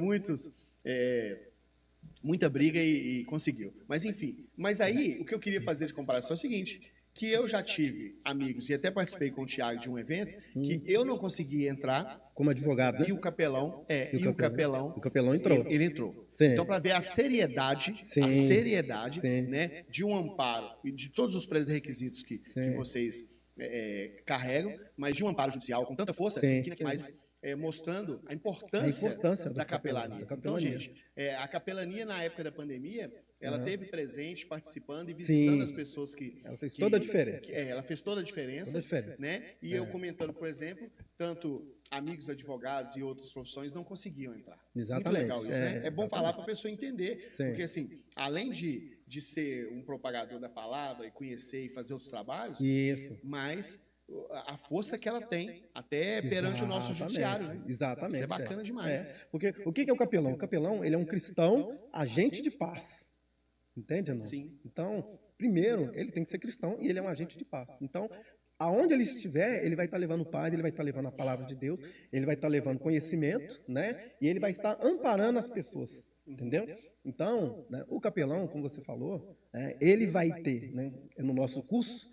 muita briga e conseguiu. Mas enfim, aí o que eu queria fazer de comparação é o seguinte, que eu já tive amigos, e até participei com o Thiago de um evento, que eu não conseguia entrar... Como advogado, né? E o capelão... O capelão entrou. Ele entrou. Sim. Então, para ver a seriedade, né, de um amparo e de todos os pré-requisitos que vocês carregam, mas de um amparo judicial com tanta força, que mais... mostrando a importância da capelania. Então, gente, a capelania na época da pandemia, ela teve presente, participando e visitando as pessoas que... Ela fez toda a diferença. Ela fez toda a diferença. Né? E eu comentando, por exemplo, tanto amigos advogados e outras profissões não conseguiam entrar. Exatamente. Muito legal isso, né? É bom falar para a pessoa entender, porque assim, além de ser um propagador da palavra e conhecer e fazer outros trabalhos, mas... a força que ela tem, até perante o nosso judiciário, né? Exatamente. Isso é bacana demais. Porque o que é o capelão? O capelão, ele é um cristão agente de paz. Entende, não? Sim. Então, primeiro, ele tem que ser cristão e ele é um agente de paz. Então, aonde ele estiver, ele vai estar levando paz, ele vai estar levando a palavra de Deus, ele vai estar levando conhecimento, né? E ele vai estar amparando as pessoas. entendeu? Então, né, o capelão, como você falou, ele vai ter, né, no nosso curso,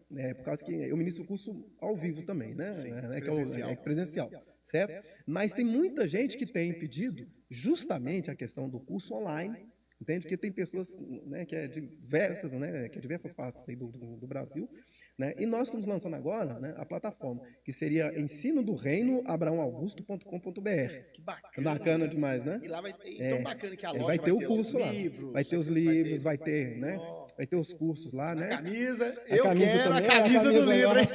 né, por causa que eu ministro o curso ao vivo também, né? Sim, que é presencial, certo? Mas tem muita gente que tem pedido justamente a questão do curso online, entende? Porque tem pessoas, né, que é diversas partes aí do Brasil, né? E nós estamos lançando agora, né, a plataforma, que seria ensino do reino abraãoaugusto.com.br. Que bacana. Bacana demais, né? E lá vai ter, tão bacana que a loja vai ter o curso lá. livros, Vai ter os livros, vai ter, né? Vai ter os cursos lá, né? A camisa, eu quero a camisa do livro, hein?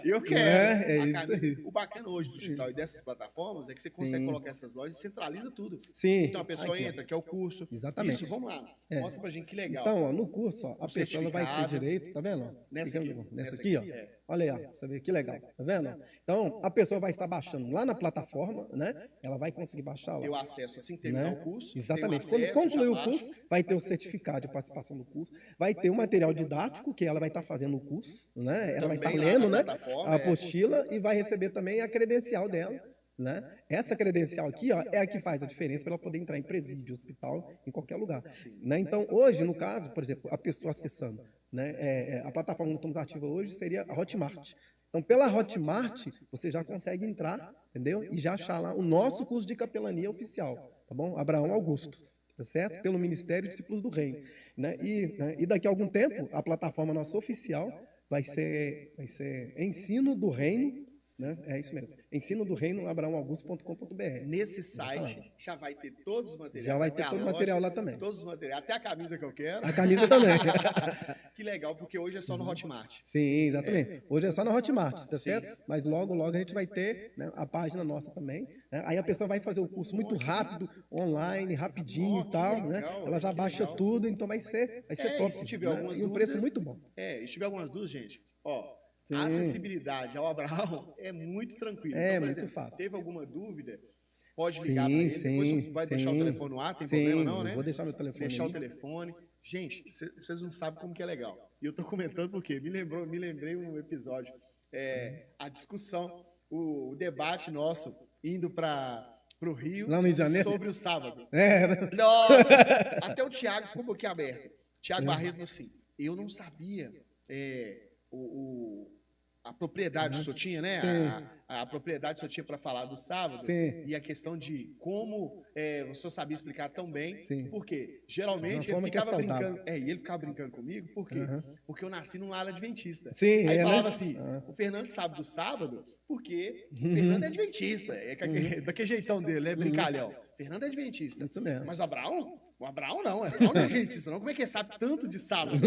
Eu quero. É isso aí. O bacana hoje do digital e dessas plataformas é que você consegue colocar essas lojas e centraliza tudo. Sim. Então a pessoa entra, quer o curso. Exatamente. Isso, vamos lá. Mostra pra gente que legal. Então, ó, no curso, ó, a pessoa vai ter direito, tá vendo? Nessa aqui, ó. Olha aí, ó. Você vê que legal, tá vendo? Então, a pessoa vai estar baixando lá na plataforma, né? Ela vai conseguir baixar lá. Ter o acesso assim que terminar o curso. Exatamente. Quando concluir o curso, vai ter o certificado de participação no curso, vai ter o material didático que ela vai estar fazendo no curso, né? Ela vai estar lendo, né? A apostila e vai receber também a credencial dela. Né? Essa credencial aqui, ó, é a que faz a diferença para ela poder entrar em presídio, hospital, em qualquer lugar. Né? Então, hoje, no caso, por exemplo, a pessoa acessando, né, a plataforma que estamos ativa hoje seria a Hotmart. Então, pela Hotmart, você já consegue entrar, entendeu? E já achar lá o nosso curso de capelania oficial, tá bom? Abraão Augusto, tá certo? Pelo Ministério de Discípulos do Reino. Né? E daqui a algum tempo, a plataforma nossa oficial vai ser Ensino do Reino. Né? É isso mesmo. Ensino do reino abraãoaugusto.com.br. Nesse site já vai ter todos os materiais. Já vai ter todo o material lá também. Todos os materiais, até a camisa que eu quero. A camisa também. Que legal, porque hoje é só no Hotmart. Sim, exatamente. Hoje é só no Hotmart, tá certo? Mas logo, logo a gente vai ter, né, a página nossa também. Né? Aí a pessoa vai fazer o curso muito rápido, online, rapidinho e tal. Legal, né? Ela já baixa tudo, então vai ser top. Se tiver algumas e um preço muito bom. E se tiver algumas dúvidas, gente, ó. A acessibilidade ao Abraão é muito tranquilo. É, então, por muito exemplo, fácil. Teve alguma dúvida, pode ligar para ele. Depois vai deixar o telefone no ar, tem problema não, né? Vou deixar meu telefone. Deixar o telefone. Gente, vocês não sabem como que é legal. E eu estou comentando porque me lembrei um episódio. A discussão, o debate nosso indo para o Rio lá no Rio de Janeiro, sobre o sábado. Nossa! Até o Thiago ficou um pouquinho aberto. Thiago Barreto falou assim, eu não sabia a propriedade que o senhor tinha, né? A propriedade que o senhor tinha para falar do sábado. Sim. E a questão de como o senhor sabia explicar tão bem. Sim. Porque geralmente ele ficava brincando. E ele ficava brincando comigo, por quê? Porque eu nasci numa área adventista. Sim, aí falava assim: o Fernando sabe do sábado, porque o Fernando é adventista. Daquele jeitão dele, né? Brincalhão. Fernando é adventista. Isso mesmo. Mas o Abraão não é adventista, não. Como é que ele sabe tanto de sábado?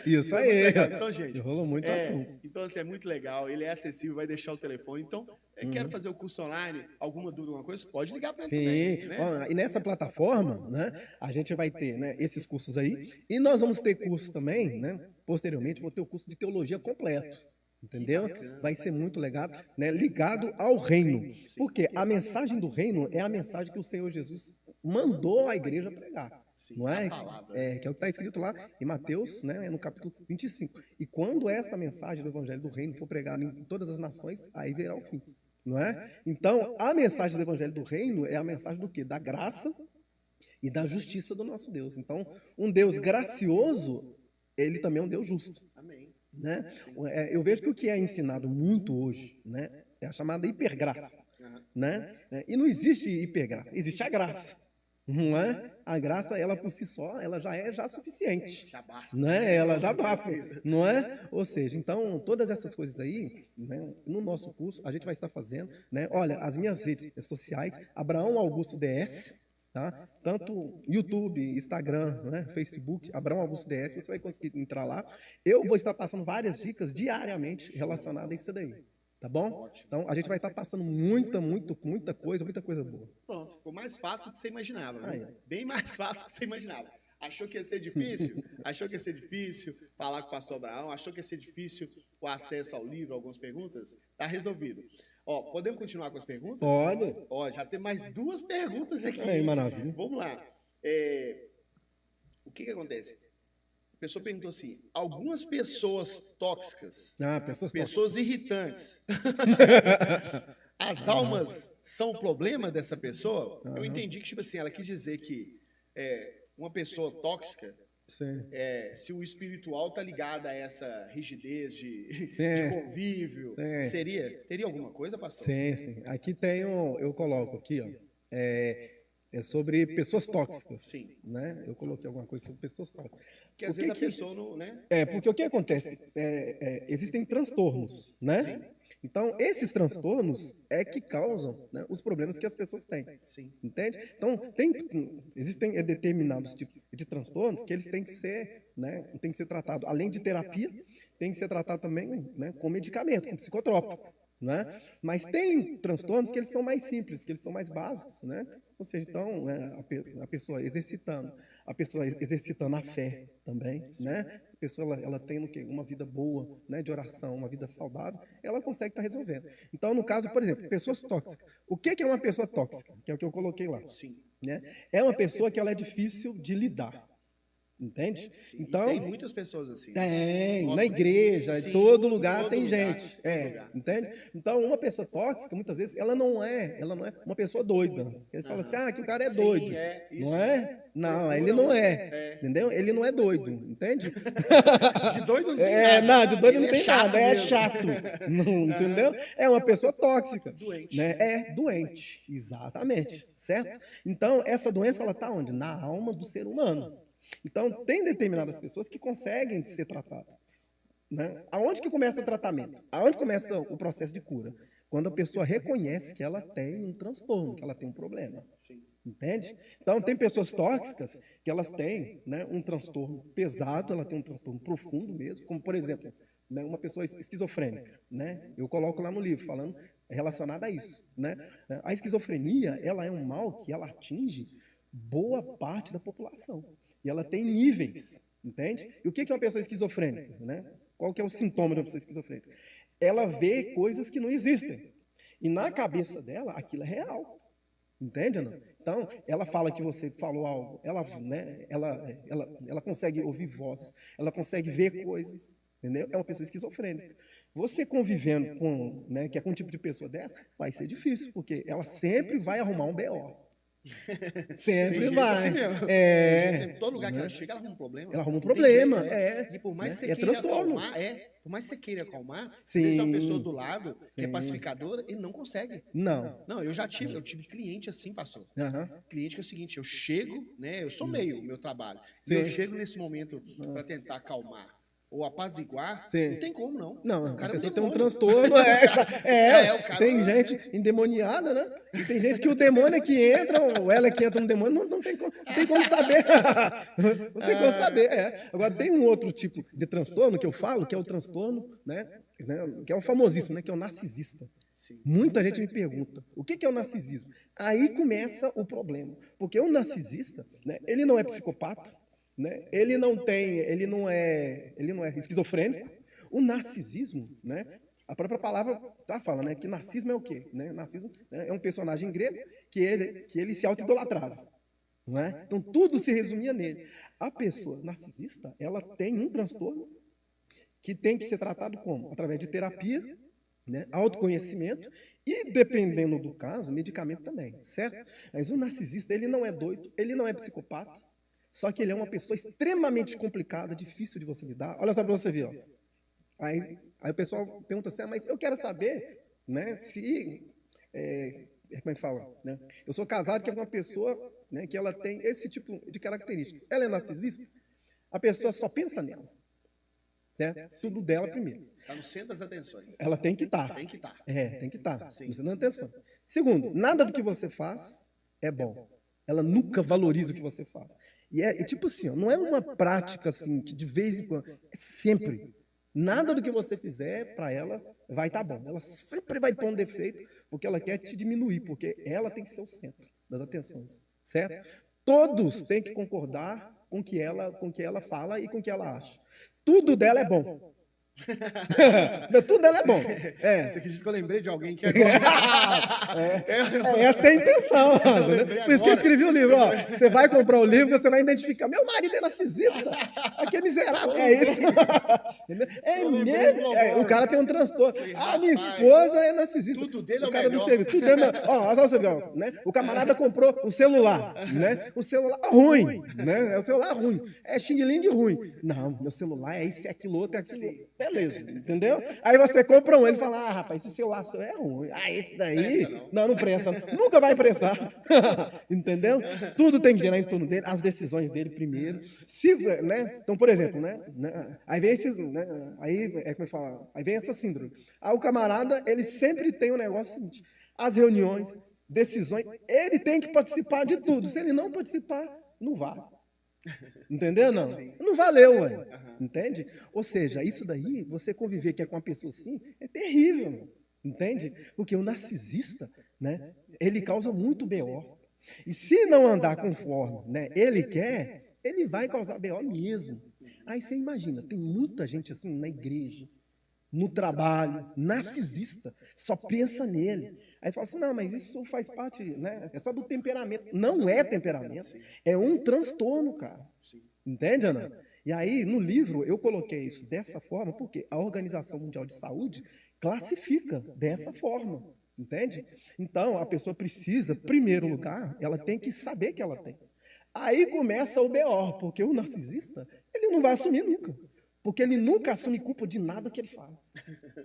Isso aí. Então, gente. Rolou muito assunto. Então, assim, é muito legal. Ele é acessível, vai deixar o telefone. Então, quero fazer o curso online, alguma dúvida, alguma coisa, pode ligar para ele também. Né? Bom, e nessa plataforma, né, a gente vai ter, né, esses cursos aí. E nós vamos ter curso também, né? Posteriormente, vou ter o curso de teologia completo. Entendeu? Vai ser muito legal, né? Ligado ao reino. Porque a mensagem do reino é a mensagem que o Senhor Jesus mandou a igreja pregar. Não é? Que é o que está escrito lá em Mateus, né, no capítulo 25. E quando essa mensagem do evangelho do reino for pregada em todas as nações, aí virá o fim. Não é? Então, a mensagem do evangelho do reino é a mensagem do quê? Da graça e da justiça do nosso Deus. Então, um Deus gracioso, ele também é um Deus justo. Amém. Né? Eu vejo que o que é ensinado muito hoje, né, é a chamada hipergraça. Né? E não existe hipergraça, existe a graça. Não é? A graça, ela por si só, ela já é suficiente. Já basta. Né? Ela já basta, não é? Ou seja, então, todas essas coisas aí, né, no nosso curso, a gente vai estar fazendo. Né? Olha, as minhas redes sociais, Abraão Augusto DS, tá? Tanto YouTube, Instagram, né, Facebook, Abraão Augusto DS, você vai conseguir entrar lá. Eu vou estar passando várias dicas diariamente relacionadas a isso daí. Tá bom? Ótimo. Então, a gente vai estar passando muita coisa boa. Pronto, ficou mais fácil do que você imaginava. Bem mais fácil do que você imaginava. Achou que ia ser difícil? Achou que ia ser difícil falar com o pastor Abraão? Achou que ia ser difícil o acesso ao livro, algumas perguntas? Tá resolvido. Ó, podemos continuar com as perguntas? Pode. Ó, já tem mais 2 perguntas aqui. Aí, maravilha. Vamos lá. O que acontece? A pessoa perguntou assim, algumas pessoas tóxicas, pessoas irritantes, as almas são o problema dessa pessoa, eu entendi que, tipo assim, ela quis dizer que uma pessoa tóxica, se o espiritual tá ligado a essa rigidez de convívio, teria alguma coisa, pastor? Sim. Aqui tem eu coloco aqui, ó, é sobre pessoas tóxicas. Sim. Né? Eu coloquei alguma coisa sobre pessoas tóxicas. Porque às vezes a pessoa não, né? Porque o que acontece? Existem transtornos, né? Sim. Então, esses transtornos é que causam, né, os problemas que as pessoas têm. Sim. Entende? Então, existem determinados tipos de transtornos que eles têm que ser, né, tem que ser tratado, além de terapia, tem que ser tratado também, né, com medicamento, com psicotrópico. Né? Mas tem transtornos que eles são mais simples, que eles são mais básicos, né? Ou seja, então, a pessoa exercitando a fé também, né? A pessoa ela tem uma vida boa, né, de oração, uma vida saudável, ela consegue estar resolvendo. Então, no caso, por exemplo, pessoas tóxicas. O que é uma pessoa tóxica? Que é o que eu coloquei lá. Sim. Né? É uma pessoa que ela é difícil de lidar. Entende? Sim, então, tem muitas pessoas assim. Tem, Nossa, na igreja, sim, em todo lugar todo tem lugar, gente. todo lugar. Entende? Então, uma pessoa tóxica, muitas vezes, ela não é uma pessoa doida. Eles falam assim, que o cara é doido. Sim, isso. Não é? Não, ele não é. Entendeu? Ele não é doido, entende? De doido não tem nada. Não, de doido Ele não tem nada, mesmo. é chato. Não, entendeu? É uma pessoa tóxica. Doente. Né? É doente, exatamente. Certo? Então, essa doença, ela está onde? Na alma do ser humano. Então, tem determinadas pessoas que conseguem ser tratadas. Né? Aonde que começa o tratamento? Aonde começa o processo de cura? Quando a pessoa reconhece que ela tem um transtorno, que ela tem um problema. Entende? Então, tem pessoas tóxicas que elas têm, né, um transtorno pesado, ela tem um transtorno profundo mesmo, como, por exemplo, né, uma pessoa esquizofrênica. Né? Eu coloco lá no livro, falando relacionado a isso. Né? A esquizofrenia, ela é um mal que ela atinge boa parte da população. E ela tem níveis, entende? E o que é uma pessoa esquizofrênica? Né? Qual que é o sintoma de uma pessoa esquizofrênica? Ela vê coisas que não existem. E na cabeça dela, aquilo é real. Entende, Ana? Então, ela fala que você falou algo, ela consegue ouvir vozes, ela consegue ver coisas, entendeu? É uma pessoa esquizofrênica. Você convivendo com, né, que é com um tipo de pessoa dessa, vai ser difícil, porque ela sempre vai arrumar um BO. Sempre vai. Assim mesmo. Todo lugar que ela chega, ela arruma um problema. Ela arruma um problema, E por mais que né? você queira acalmar, por mais que você queira acalmar, às vezes tem uma pessoa do lado que é pacificadora e não consegue. Não, eu tive cliente assim, pastor. Cliente que é o seguinte, eu chego, né? Eu sou meio o meu trabalho. E eu chego nesse momento para tentar acalmar ou apaziguar, não tem como, não. Não, o cara a pessoa não tem um como. transtorno. O cara tem gente endemoniada, né? E tem gente que o demônio é que entra, ou ela é que entra no demônio, não tem como saber. Não tem como saber, Agora, tem um outro tipo de transtorno que eu falo, que é o transtorno, né? Que é o famosíssimo, né? Que é o narcisista. Sim. Muita gente me pergunta, o que é o narcisismo? Aí começa o problema. Porque o narcisista, né, ele não é psicopata, né? Ele não é esquizofrênico. O narcisismo, né? A própria palavra fala, né? Que narcismo é o quê? Né? Narcismo, né, é um personagem grego que ele se auto-idolatrava. Não é? Então tudo se resumia nele. A pessoa narcisista, ela tem um transtorno que tem que ser tratado como? Através de terapia, né? Autoconhecimento e, dependendo do caso, medicamento também, certo? Mas o narcisista, ele não é doido, ele não é psicopata, só que ele é uma pessoa extremamente complicada, difícil de você lidar. Olha só para você ver. Ó. Aí o pessoal pergunta assim, mas eu quero saber, né, se... como é que fala? Né? Eu sou casado com uma pessoa, né, que ela tem esse tipo de característica. Ela é narcisista? A pessoa só pensa nela. Certo? Tudo dela primeiro. Está no centro das atenções. Ela tem que estar. Tem que estar. Tem que estar. No centro das atenções. Segundo, nada do que você faz é bom. Ela nunca valoriza o que você faz. E tipo assim, ó, não é uma prática assim, que de vez em quando, é sempre. Nada do que você fizer para ela vai estar bom. Ela sempre vai pôr um defeito, porque ela quer te diminuir, porque ela tem que ser o centro das atenções. Certo? Todos têm que concordar com o que ela fala e com o que ela acha. Tudo dela é bom. Tudo dela é bom. Você acredita que eu lembrei de alguém que agora... Essa é a intenção. Por isso que eu escrevi o livro. Ó, você vai comprar o livro, você vai identificar. Meu marido é narcisista. Aquele miserável. É isso. O cara tem um transtorno. Minha esposa é narcisista. Tudo dele é o cara melhor. Tudo dele é você vê, né? O camarada comprou um celular, né? O celular ruim, né? É o celular ruim. É xing-ling ruim. Não, meu celular é isso, é aquilo outro, é aquilo. Beleza, entendeu? Aí você compra um, ele fala, rapaz, esse celular seu é ruim. Esse daí, não presta. Nunca vai prestar. Entendeu? Tudo tem que girar em torno dele, as decisões dele primeiro. Né? Então, por exemplo, né? Aí vem esses, né? Aí, como é que fala? Aí vem essa síndrome. Aí o camarada, ele sempre tem um negócio seguinte, as reuniões, decisões, ele tem que participar de tudo. Se ele não participar, não vai. Entendeu? Não valeu, ué. Entende? Ou seja, isso daí, você conviver que é com uma pessoa assim, é terrível. Entende? Porque o narcisista, né, ele causa muito BO. E se não andar conforme, né, ele quer, ele vai causar BO mesmo. Aí você imagina, tem muita gente assim na igreja, no trabalho, narcisista, só pensa nele. Aí você fala assim, não, mas isso faz parte, né? É só do temperamento. Não é temperamento, é um transtorno, cara. Entende, Ana? E aí, no livro, eu coloquei isso dessa forma, porque a Organização Mundial de Saúde classifica dessa forma, entende? Então, a pessoa precisa, em primeiro lugar, ela tem que saber que ela tem. Aí começa o BO, porque o narcisista, ele não vai assumir nunca. Porque ele nunca assume culpa de nada que ele fala.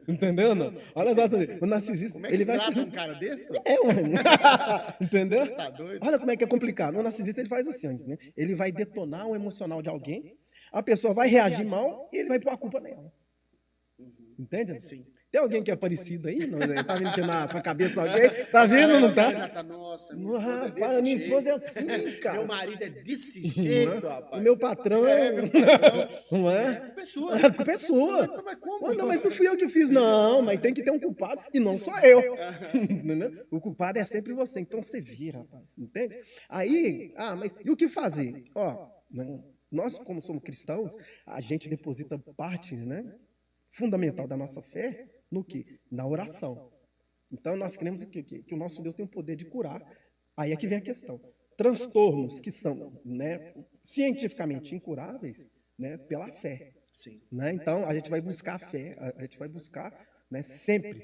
Entendeu, não? Olha só, o narcisista... Como é que ele vai trata um cara desse? Entendeu? Você tá doido? Olha como é que é complicado. O narcisista, ele faz assim, né? Ele vai detonar o emocional de alguém, a pessoa vai reagir mal e ele vai pôr a culpa nela. Entende? Sim. Tem alguém que é parecido aí? Não, tá vendo que na sua cabeça alguém? Tá vendo, não tá? Nossa, minha esposa é assim, cara. Meu marido é desse jeito, rapaz. O meu patrão. Não é? A culpa é sua. A culpa é sua. Mas como? Não, mas não fui eu que fiz. Não, mas tem que ter um culpado e não só eu. Entendeu? O culpado é sempre você. Então você vira, rapaz. Entende? Aí, mas e o que fazer? Ó, nós, como somos cristãos, a gente deposita parte, né, fundamental da nossa fé no quê? Na oração. Então, nós cremos que o nosso Deus tem o poder de curar. Aí é que vem a questão. Transtornos que são, né, cientificamente incuráveis, né, pela fé. Sim. Né? Então, a gente vai buscar a fé, a gente vai buscar, né, sempre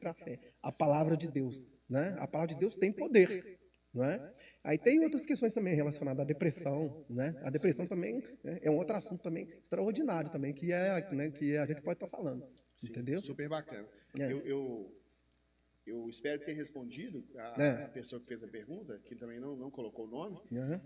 a fé. A palavra de Deus. Né? A palavra de Deus tem poder. Né? Aí tem outras questões também relacionadas à depressão. Né? A depressão também, né, é um outro assunto também extraordinário também, que a gente pode estar falando. Sim, entendeu? Super bacana. Eu espero ter respondido a pessoa que fez a pergunta, que também não colocou o nome,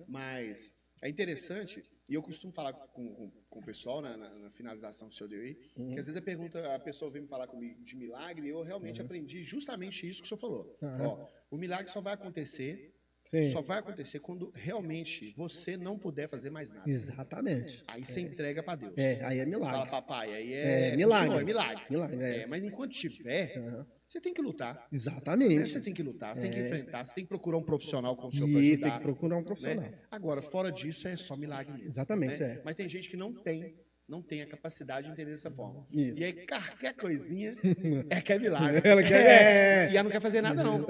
mas é interessante, e eu costumo falar com o pessoal na finalização que o senhor deu aí, que às vezes a pessoa vem me falar comigo de milagre, e eu realmente aprendi justamente isso que o senhor falou. Ó, o milagre só vai acontecer... Sim. Só vai acontecer quando realmente você não puder fazer mais nada. Exatamente. Aí você entrega para Deus. Aí é milagre. Você fala, papai, aí é milagre. Senhor, é milagre. Milagre, mas enquanto tiver, você tem que lutar. Exatamente. Você tem que lutar, você tem que enfrentar, você tem que procurar um profissional como o senhor para ajudar. Isso, tem que procurar um profissional. Né? Agora, fora disso, é só milagre mesmo. Exatamente, né? Mas tem gente que não tem a capacidade de entender dessa forma. Isso. E aí, qualquer coisinha, quer milagre. Ela quer... E ela não quer fazer nada, não.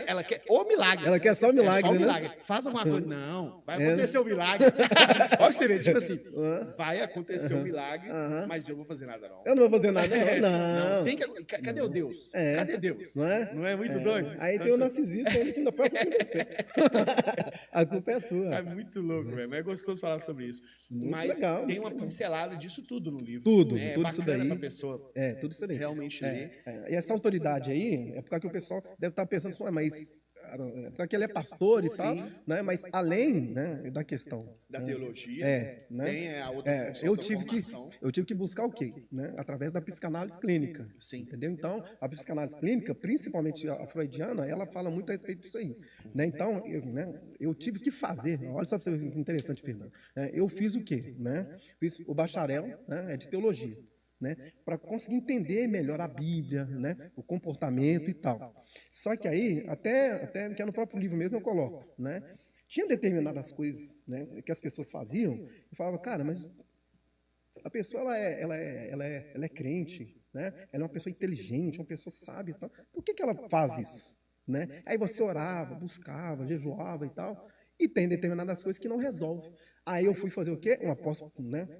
Ela quer o milagre. Ela quer só o milagre, só o né? milagre. Faz alguma coisa. Não, vai acontecer o milagre. Olha que você vê, tipo assim, vai acontecer o milagre, mas eu não vou fazer nada, não. Eu não vou fazer nada, não. Cadê o Deus? Cadê Deus? Não é? Não é muito doido? Aí então, tem o narcisista, ele que ainda pode acontecer. A culpa é sua. É muito louco, velho. Mas é gostoso falar sobre isso. Muito mas legal, tem uma pincelada disso tudo no livro. Tudo, né? tudo isso daí. Pra pessoa tudo isso daí. realmente ler. E essa autoridade aí, é porque o pessoal deve estar pensando assim, mas porque ele é pastor e tal, né? Mas além, né, da questão da teologia, né? tem a outra função eu tive que buscar o quê? Né? Através da psicanálise clínica. Sim. Entendeu? Então, a psicanálise clínica, principalmente a freudiana, ela fala muito a respeito disso aí. Né? Então, eu tive que fazer, olha só para você ver que interessante, Fernando. Eu fiz o quê? Né? Fiz o bacharel, né, de teologia. Né, para conseguir entender melhor a Bíblia, né, o comportamento e tal. Só que aí, até que é no próprio livro mesmo eu coloco, né, tinha determinadas coisas, né, que as pessoas faziam, eu falava, cara, mas a pessoa ela é crente, né? Ela é uma pessoa inteligente, uma pessoa sábia, tá? Por que ela faz isso, né? Aí você orava, buscava, jejuava e tal, e tem determinadas coisas que não resolve. Aí eu fui fazer o quê?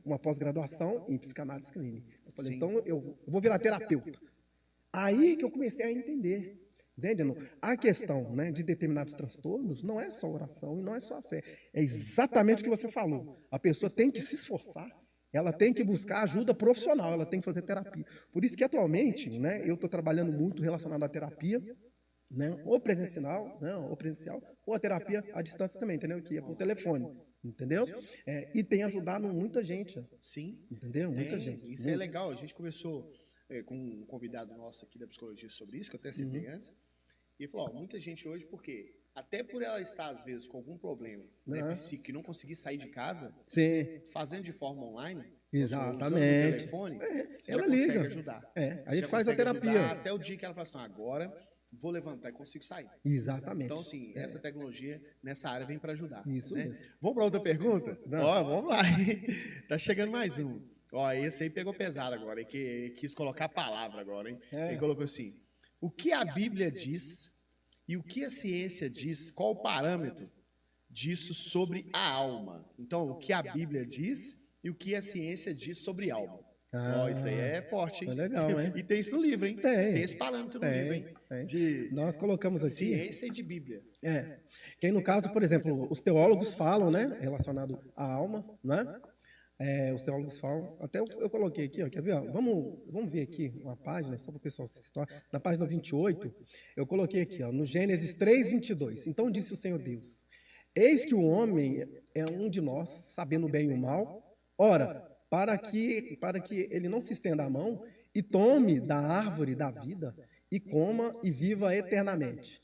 Uma pós-graduação em psicanálise clínica. Eu falei, então eu vou virar terapeuta. Aí que eu comecei a entender. Entende? A questão, né, de determinados transtornos não é só oração e não é só a fé. É exatamente o que você falou. A pessoa tem que se esforçar, ela tem que buscar ajuda profissional, ela tem que fazer terapia. Por isso que atualmente, né, eu estou trabalhando muito relacionado à terapia, né, ou presencial, ou a terapia à distância também, entendeu? Que é por telefone, entendeu? E tem ajudado muita gente. Sim. Entendeu? Muita gente. Isso é legal. A gente conversou com um convidado nosso aqui da psicologia sobre isso, que eu até citei antes. E ele falou, muita gente hoje, porque até por ela estar, às vezes, com algum problema psíquico e não conseguir sair de casa, fazendo de forma online, exatamente, usando o telefone, você ela já consegue liga. ajudar. A gente faz a terapia. Até o dia que ela fala assim, agora vou levantar e consigo sair. Exatamente. Então, assim, essa tecnologia nessa área vem para ajudar. Isso né? mesmo. Vamos para outra pergunta? Vamos lá. Tá chegando mais um. Esse aí pegou pesado agora, hein? Que quis colocar a palavra agora, hein? Ele colocou assim, o que a Bíblia diz e o que a ciência diz, qual o parâmetro disso sobre a alma? Então, o que a Bíblia diz e o que a ciência diz sobre a alma. Isso aí é forte, hein? É legal, hein? E tem isso no livro, hein? Tem esse parâmetro no livro, hein? Nós colocamos aqui... Ciência e de Bíblia. Que no caso, por exemplo, os teólogos falam, né? Relacionado à alma, né? Os teólogos falam... Até eu coloquei aqui, ó, quer ver? Ó, vamos ver aqui uma página, só para o pessoal se situar. Na página 28, eu coloquei aqui, ó, no Gênesis 3:22. Então disse o Senhor Deus, eis que o homem é um de nós, sabendo o bem e o mal. Ora, para que ele não se estenda a mão e tome da árvore da vida e coma e viva eternamente.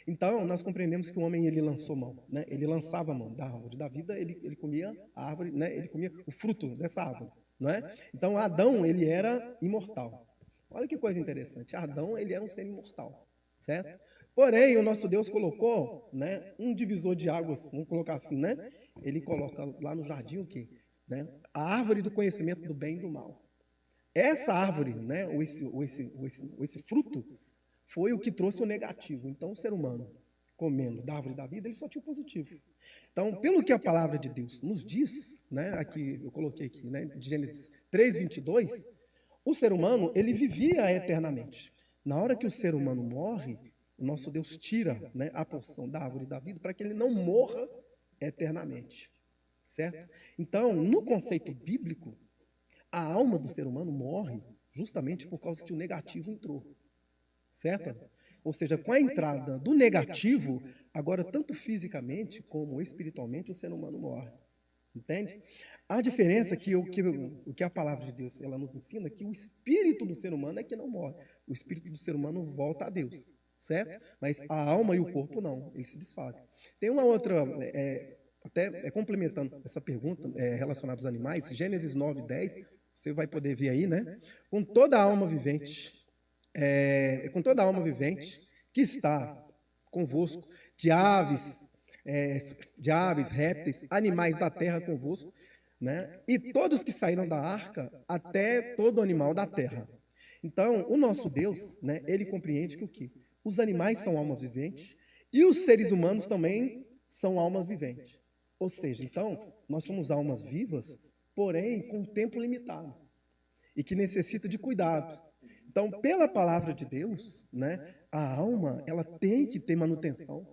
Então, nós compreendemos que o homem, ele lançou mão, né? Ele lançava a mão da árvore da vida, ele comia a árvore, né? Ele comia o fruto dessa árvore, não é? Então, Adão, ele era imortal. Olha que coisa interessante, Adão, ele era um ser imortal, certo? Porém, o nosso Deus colocou, né, um divisor de águas, vamos colocar assim, né? Ele coloca lá no jardim o quê? Né? A árvore do conhecimento do bem e do mal. Essa árvore, né, ou esse fruto, foi o que trouxe o negativo. Então, o ser humano, comendo da árvore da vida, ele só tinha o positivo. Então, pelo que a palavra de Deus nos diz, né, aqui eu coloquei aqui, né, de Gênesis 3:22, o ser humano, ele vivia eternamente. Na hora que o ser humano morre, o nosso Deus tira, né, a porção da árvore da vida para que ele não morra eternamente. Certo? Então, no conceito bíblico, a alma do ser humano morre justamente por causa que o negativo entrou. Certo? Ou seja, com a entrada do negativo, agora tanto fisicamente como espiritualmente o ser humano morre. Entende? A diferença é que o que a palavra de Deus ela nos ensina é que o espírito do ser humano é que não morre. O espírito do ser humano volta a Deus. Certo? Mas a alma e o corpo não, eles se desfazem. Tem uma outra... até complementando essa pergunta relacionada aos animais, Gênesis 9:10, você vai poder ver aí, né? Com toda a alma vivente, que está convosco, de aves, répteis, animais da terra convosco, né? E todos que saíram da arca, até todo animal da terra. Então, o nosso Deus, né? Ele compreende que o quê? Os animais são almas viventes e os seres humanos também são almas viventes. Ou seja, então, nós somos almas vivas, porém com tempo limitado e que necessita de cuidado. Então, pela palavra de Deus, né, a alma ela tem que ter manutenção,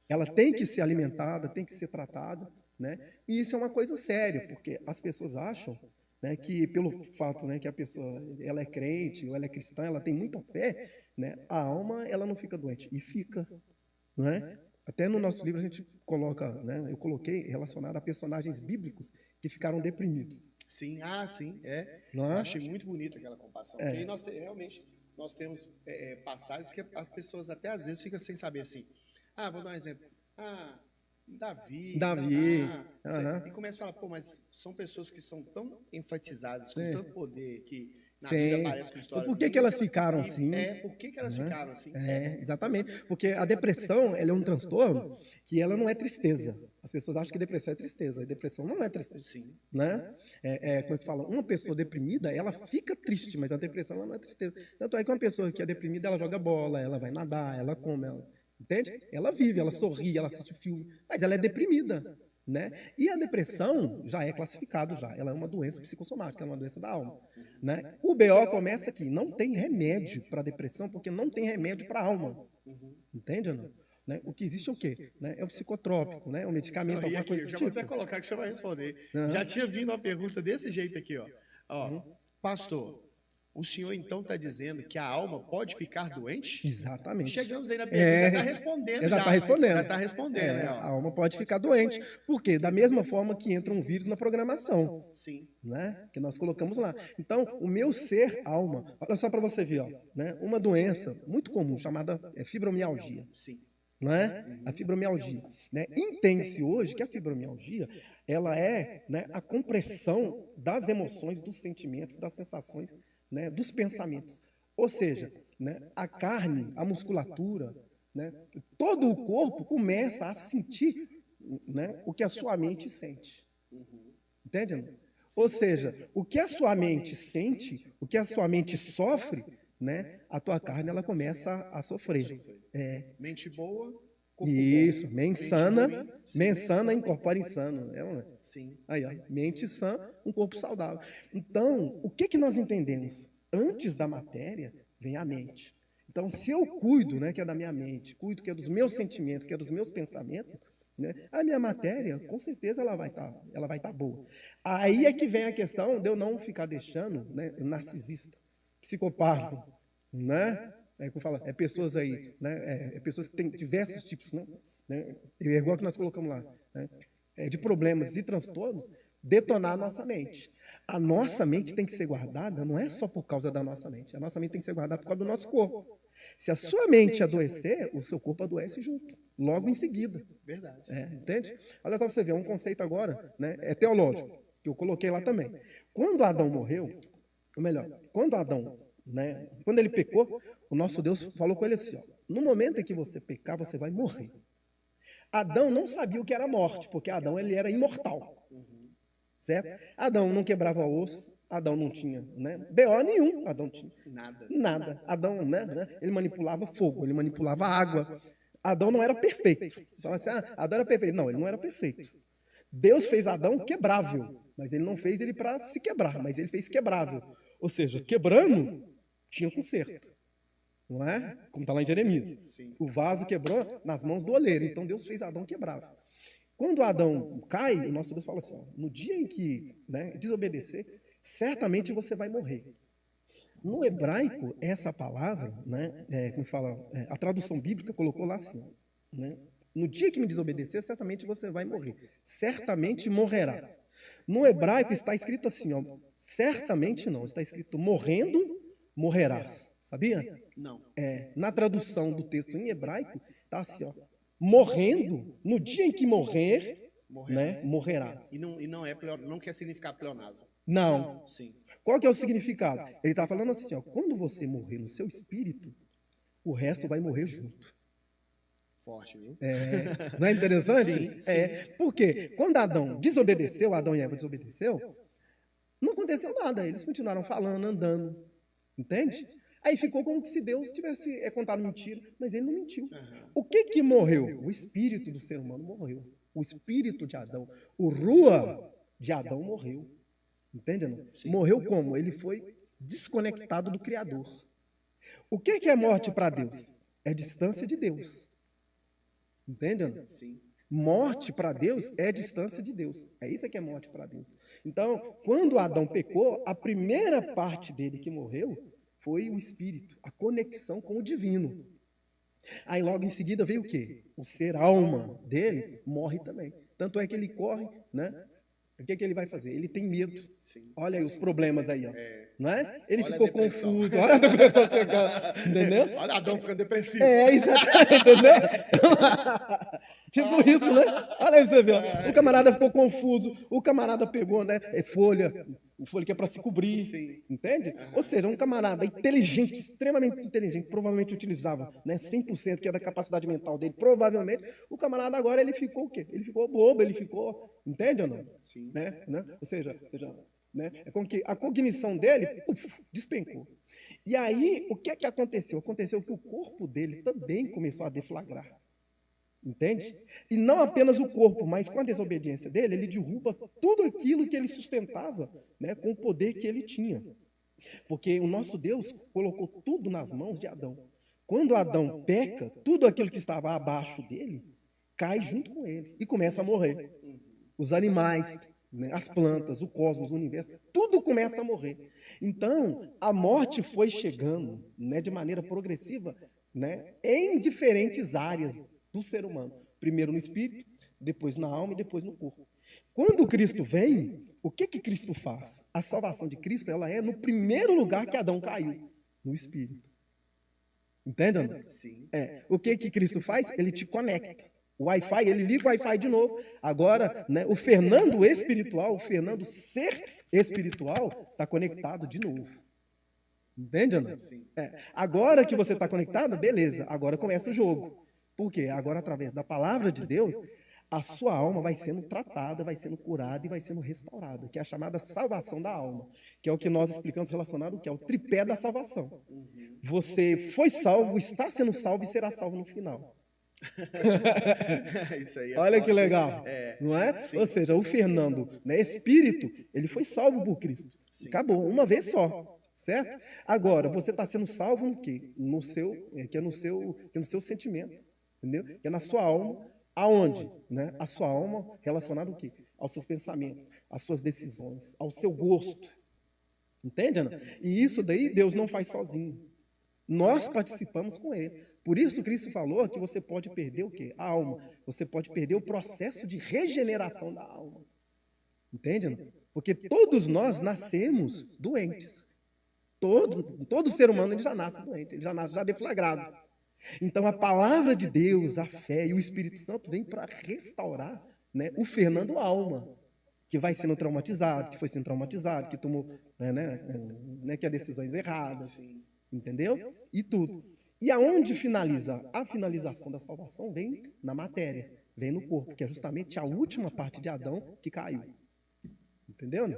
ela tem que ser alimentada, tem que ser tratada, né? E isso é uma coisa séria, porque as pessoas acham, né, que pelo fato, né, que a pessoa ela é crente ou ela é cristã, ela tem muita fé, né, a alma ela não fica doente e fica, não é? Até no nosso livro a gente coloca, né, eu coloquei relacionado a personagens bíblicos que ficaram deprimidos. Sim, sim, Não é? Eu achei muito bonita aquela comparação. Porque aí nós temos passagens que as pessoas até às vezes ficam sem saber assim. Vou dar um exemplo. Davi. E começa a falar, mas são pessoas que são tão enfatizadas, com tanto poder, que Na Bíblia aparece com histórias. Por que elas ficaram assim? Por que elas ficaram assim? Exatamente. Porque a depressão, ela é um transtorno que ela não é tristeza. As pessoas acham que depressão é tristeza. E depressão não é tristeza. Sim. Né? Como é que fala? Uma pessoa deprimida, ela fica triste, mas a depressão ela não é tristeza. Tanto é que uma pessoa que é deprimida, ela joga bola, ela vai nadar, ela come, entende? Ela vive, ela sorri, ela assiste filme, mas ela é deprimida. Né? E a depressão já é classificado, ela é uma doença psicossomática, é uma doença da alma. Né? O BO começa aqui, não tem remédio para depressão, porque não tem remédio para a alma. Entende ou não? Né? O que existe é o quê? Né? É o psicotrópico, né? O medicamento, alguma coisa do já tipo. vou até colocar que você vai responder. Já tinha vindo uma pergunta desse jeito aqui, ó. Pastor, o senhor então está dizendo que a alma pode ficar doente? Exatamente. Chegamos aí na pergunta, já está respondendo. Já está respondendo. Já está respondendo. A alma pode ficar doente. Por quê? Da mesma forma que entra um vírus na programação. Sim. Né? Que nós colocamos lá. Então, o meu ser alma, olha só para você ver, né? Uma doença muito comum chamada fibromialgia. Sim. Não é? A fibromialgia. Né? Entende-se hoje que a fibromialgia ela é, né, a compressão das emoções, dos sentimentos, das sensações, né, dos pensamentos. Ou seja, né, a carne, a musculatura, né, todo o corpo começa a sentir, né, o que a sua mente sente. Entende? Ou seja, o que a sua mente sente, o que a sua mente sofre, né, a tua carne ela começa a sofrer. Mente boa, isso, mente sana incorpora insano. Sim. Aí, ó, mente sã, um corpo saudável. Então, o que nós entendemos? Antes da matéria, vem a mente. Então, se eu cuido, né, que é da minha mente, cuido que é dos meus sentimentos, que é dos meus pensamentos, né, a minha matéria, com certeza, ela vai tá boa. Aí é que vem a questão de eu não ficar deixando, né, narcisista, psicopata, né? Pessoas aí, né? Pessoas que têm diversos tipos, né? Igual que nós colocamos lá, né? De problemas e transtornos, detonar a nossa mente. A nossa mente tem que ser guardada, não é só por causa da nossa mente. A nossa mente tem que ser guardada por causa do nosso corpo. Se a sua mente adoecer, o seu corpo adoece junto, logo em seguida. Verdade. Entende? Olha só para você ver, um conceito agora, né? É teológico, que eu coloquei lá também. Quando Adão morreu, ou melhor, quando Adão, né, quando ele pecou, o nosso Deus falou com ele assim, ó, no momento em que você pecar, você vai morrer. Adão não sabia o que era morte, porque Adão ele era imortal. Certo? Adão não quebrava osso, Adão não tinha, né, BO nenhum, Adão tinha nada. Adão, né, ele manipulava fogo, ele manipulava água. Adão não era perfeito. Então, assim, Adão era perfeito. Não, ele não era perfeito. Deus fez Adão quebrável, mas ele não fez ele para se quebrar, mas ele fez quebrável. Ou seja, quebrando, tinha conserto. Não é? Como está lá em Jeremias. O vaso quebrou nas mãos do oleiro. Então Deus fez Adão quebrável. Quando Adão cai, o nosso Deus fala assim, ó, no dia em que, né, desobedecer, certamente você vai morrer. No hebraico, essa palavra, né, como fala, a tradução bíblica colocou lá assim, né, no dia que me desobedecer, certamente você vai morrer. Certamente morrerás. No hebraico está escrito assim, ó, certamente não, está escrito morrendo, morrerás. Sabia? Não. Na tradução do texto em hebraico, está assim, ó, morrendo, no dia em que morrer, né, morrerás. E não quer significar pleonasmo. Não. Sim. Qual que é o significado? Ele está falando assim, ó, quando você morrer no seu espírito, o resto vai morrer junto. Forte, viu? Não é interessante? Sim. Por quê? Quando Adão desobedeceu, Adão e Eva desobedeceu, não aconteceu nada. Eles continuaram falando, andando. Entende? Aí ficou como se Deus tivesse contado mentira, mas ele não mentiu. O que morreu? O espírito do ser humano morreu. O espírito de Adão, o Rua de Adão morreu. Entende? Não? Morreu como? Ele foi desconectado do Criador. O que é morte para Deus? É distância de Deus. Entende? Não? Sim. Morte para Deus é distância de Deus. É isso que é morte para Deus. Então, quando Adão pecou, a primeira parte dele que morreu foi o espírito, a conexão com o divino. Aí logo em seguida veio o quê? O ser alma dele morre também. Tanto é que ele corre, né? O que ele vai fazer? Ele tem medo. Sim. Olha aí os problemas aí, ó. Não é? Ele Olha ficou confuso. Olha a depressão chegando. Entendeu? Olha Adão ficando depressivo. Exatamente, entendeu? Tipo isso, né? Olha aí pra você ver. O camarada ficou confuso, o camarada pegou, né, folha, Ele quer para se cobrir, Sim. entende? Ou seja, um camarada inteligente, extremamente inteligente, provavelmente utilizava, né, 100% que é da capacidade mental dele, provavelmente, o camarada agora ele ficou o quê? Ele ficou bobo, ele ficou, entende ou não? Sim. Né? Ou seja, né, é como que a cognição dele despencou. E aí, o que é que aconteceu? Aconteceu que o corpo dele também começou a deflagrar. Entende? E não apenas o corpo, mas com a desobediência dele, ele derruba tudo aquilo que ele sustentava, né, com o poder que ele tinha. Porque o nosso Deus colocou tudo nas mãos de Adão. Quando Adão peca, tudo aquilo que estava abaixo dele cai junto com ele e começa a morrer. Os animais, né, as plantas, o cosmos, o universo, tudo começa a morrer. Então, a morte foi chegando, né, de maneira progressiva, né, em diferentes áreas do ser humano. Primeiro no espírito, depois na alma e depois no corpo. Quando Cristo vem, o que Cristo faz? A salvação de Cristo, ela é no primeiro lugar que Adão caiu, no espírito. Entende, André? Sim. O que Cristo faz? Ele te conecta. O Wi-Fi, ele liga o Wi-Fi de novo. Agora, né, o Fernando espiritual, o Fernando ser espiritual, está conectado de novo. Entende, André? Agora que você está conectado, beleza. Agora começa o jogo. Por quê? Agora, através da palavra de Deus, a sua alma vai sendo tratada, vai sendo curada e vai sendo restaurada, que é a chamada salvação da alma, que é o que nós explicamos relacionado ao que é o tripé da salvação. Você foi salvo, está sendo salvo e será salvo no final. Isso aí Olha que legal, não é? Sim. Ou seja, o Fernando, né, espírito, ele foi salvo por Cristo. Acabou, uma vez só. Certo? Agora, você está sendo salvo no quê? No seu, que é nos seus sentimentos. Entendeu? Que é na sua alma. Aonde? Né? A sua alma relacionada ao quê? Aos seus pensamentos, às suas decisões, ao seu gosto. Entende, Ana? E isso daí Deus não faz sozinho. Nós participamos com ele. Por isso Cristo falou que você pode perder o quê? A alma. Você pode perder o processo de regeneração da alma. Entende, Ana? Porque todos nós nascemos doentes. Todo ser humano ele já nasce doente, ele já nasce já deflagrado. Então a palavra de Deus, a fé e o Espírito Santo vem para restaurar, né, o Fernando alma, que vai sendo traumatizado, que foi sendo traumatizado, que tomou, que há decisões erradas, entendeu? E tudo. E aonde finaliza? A finalização da salvação vem na matéria, vem no corpo, que é justamente a última parte de Adão que caiu. Entendeu? Né?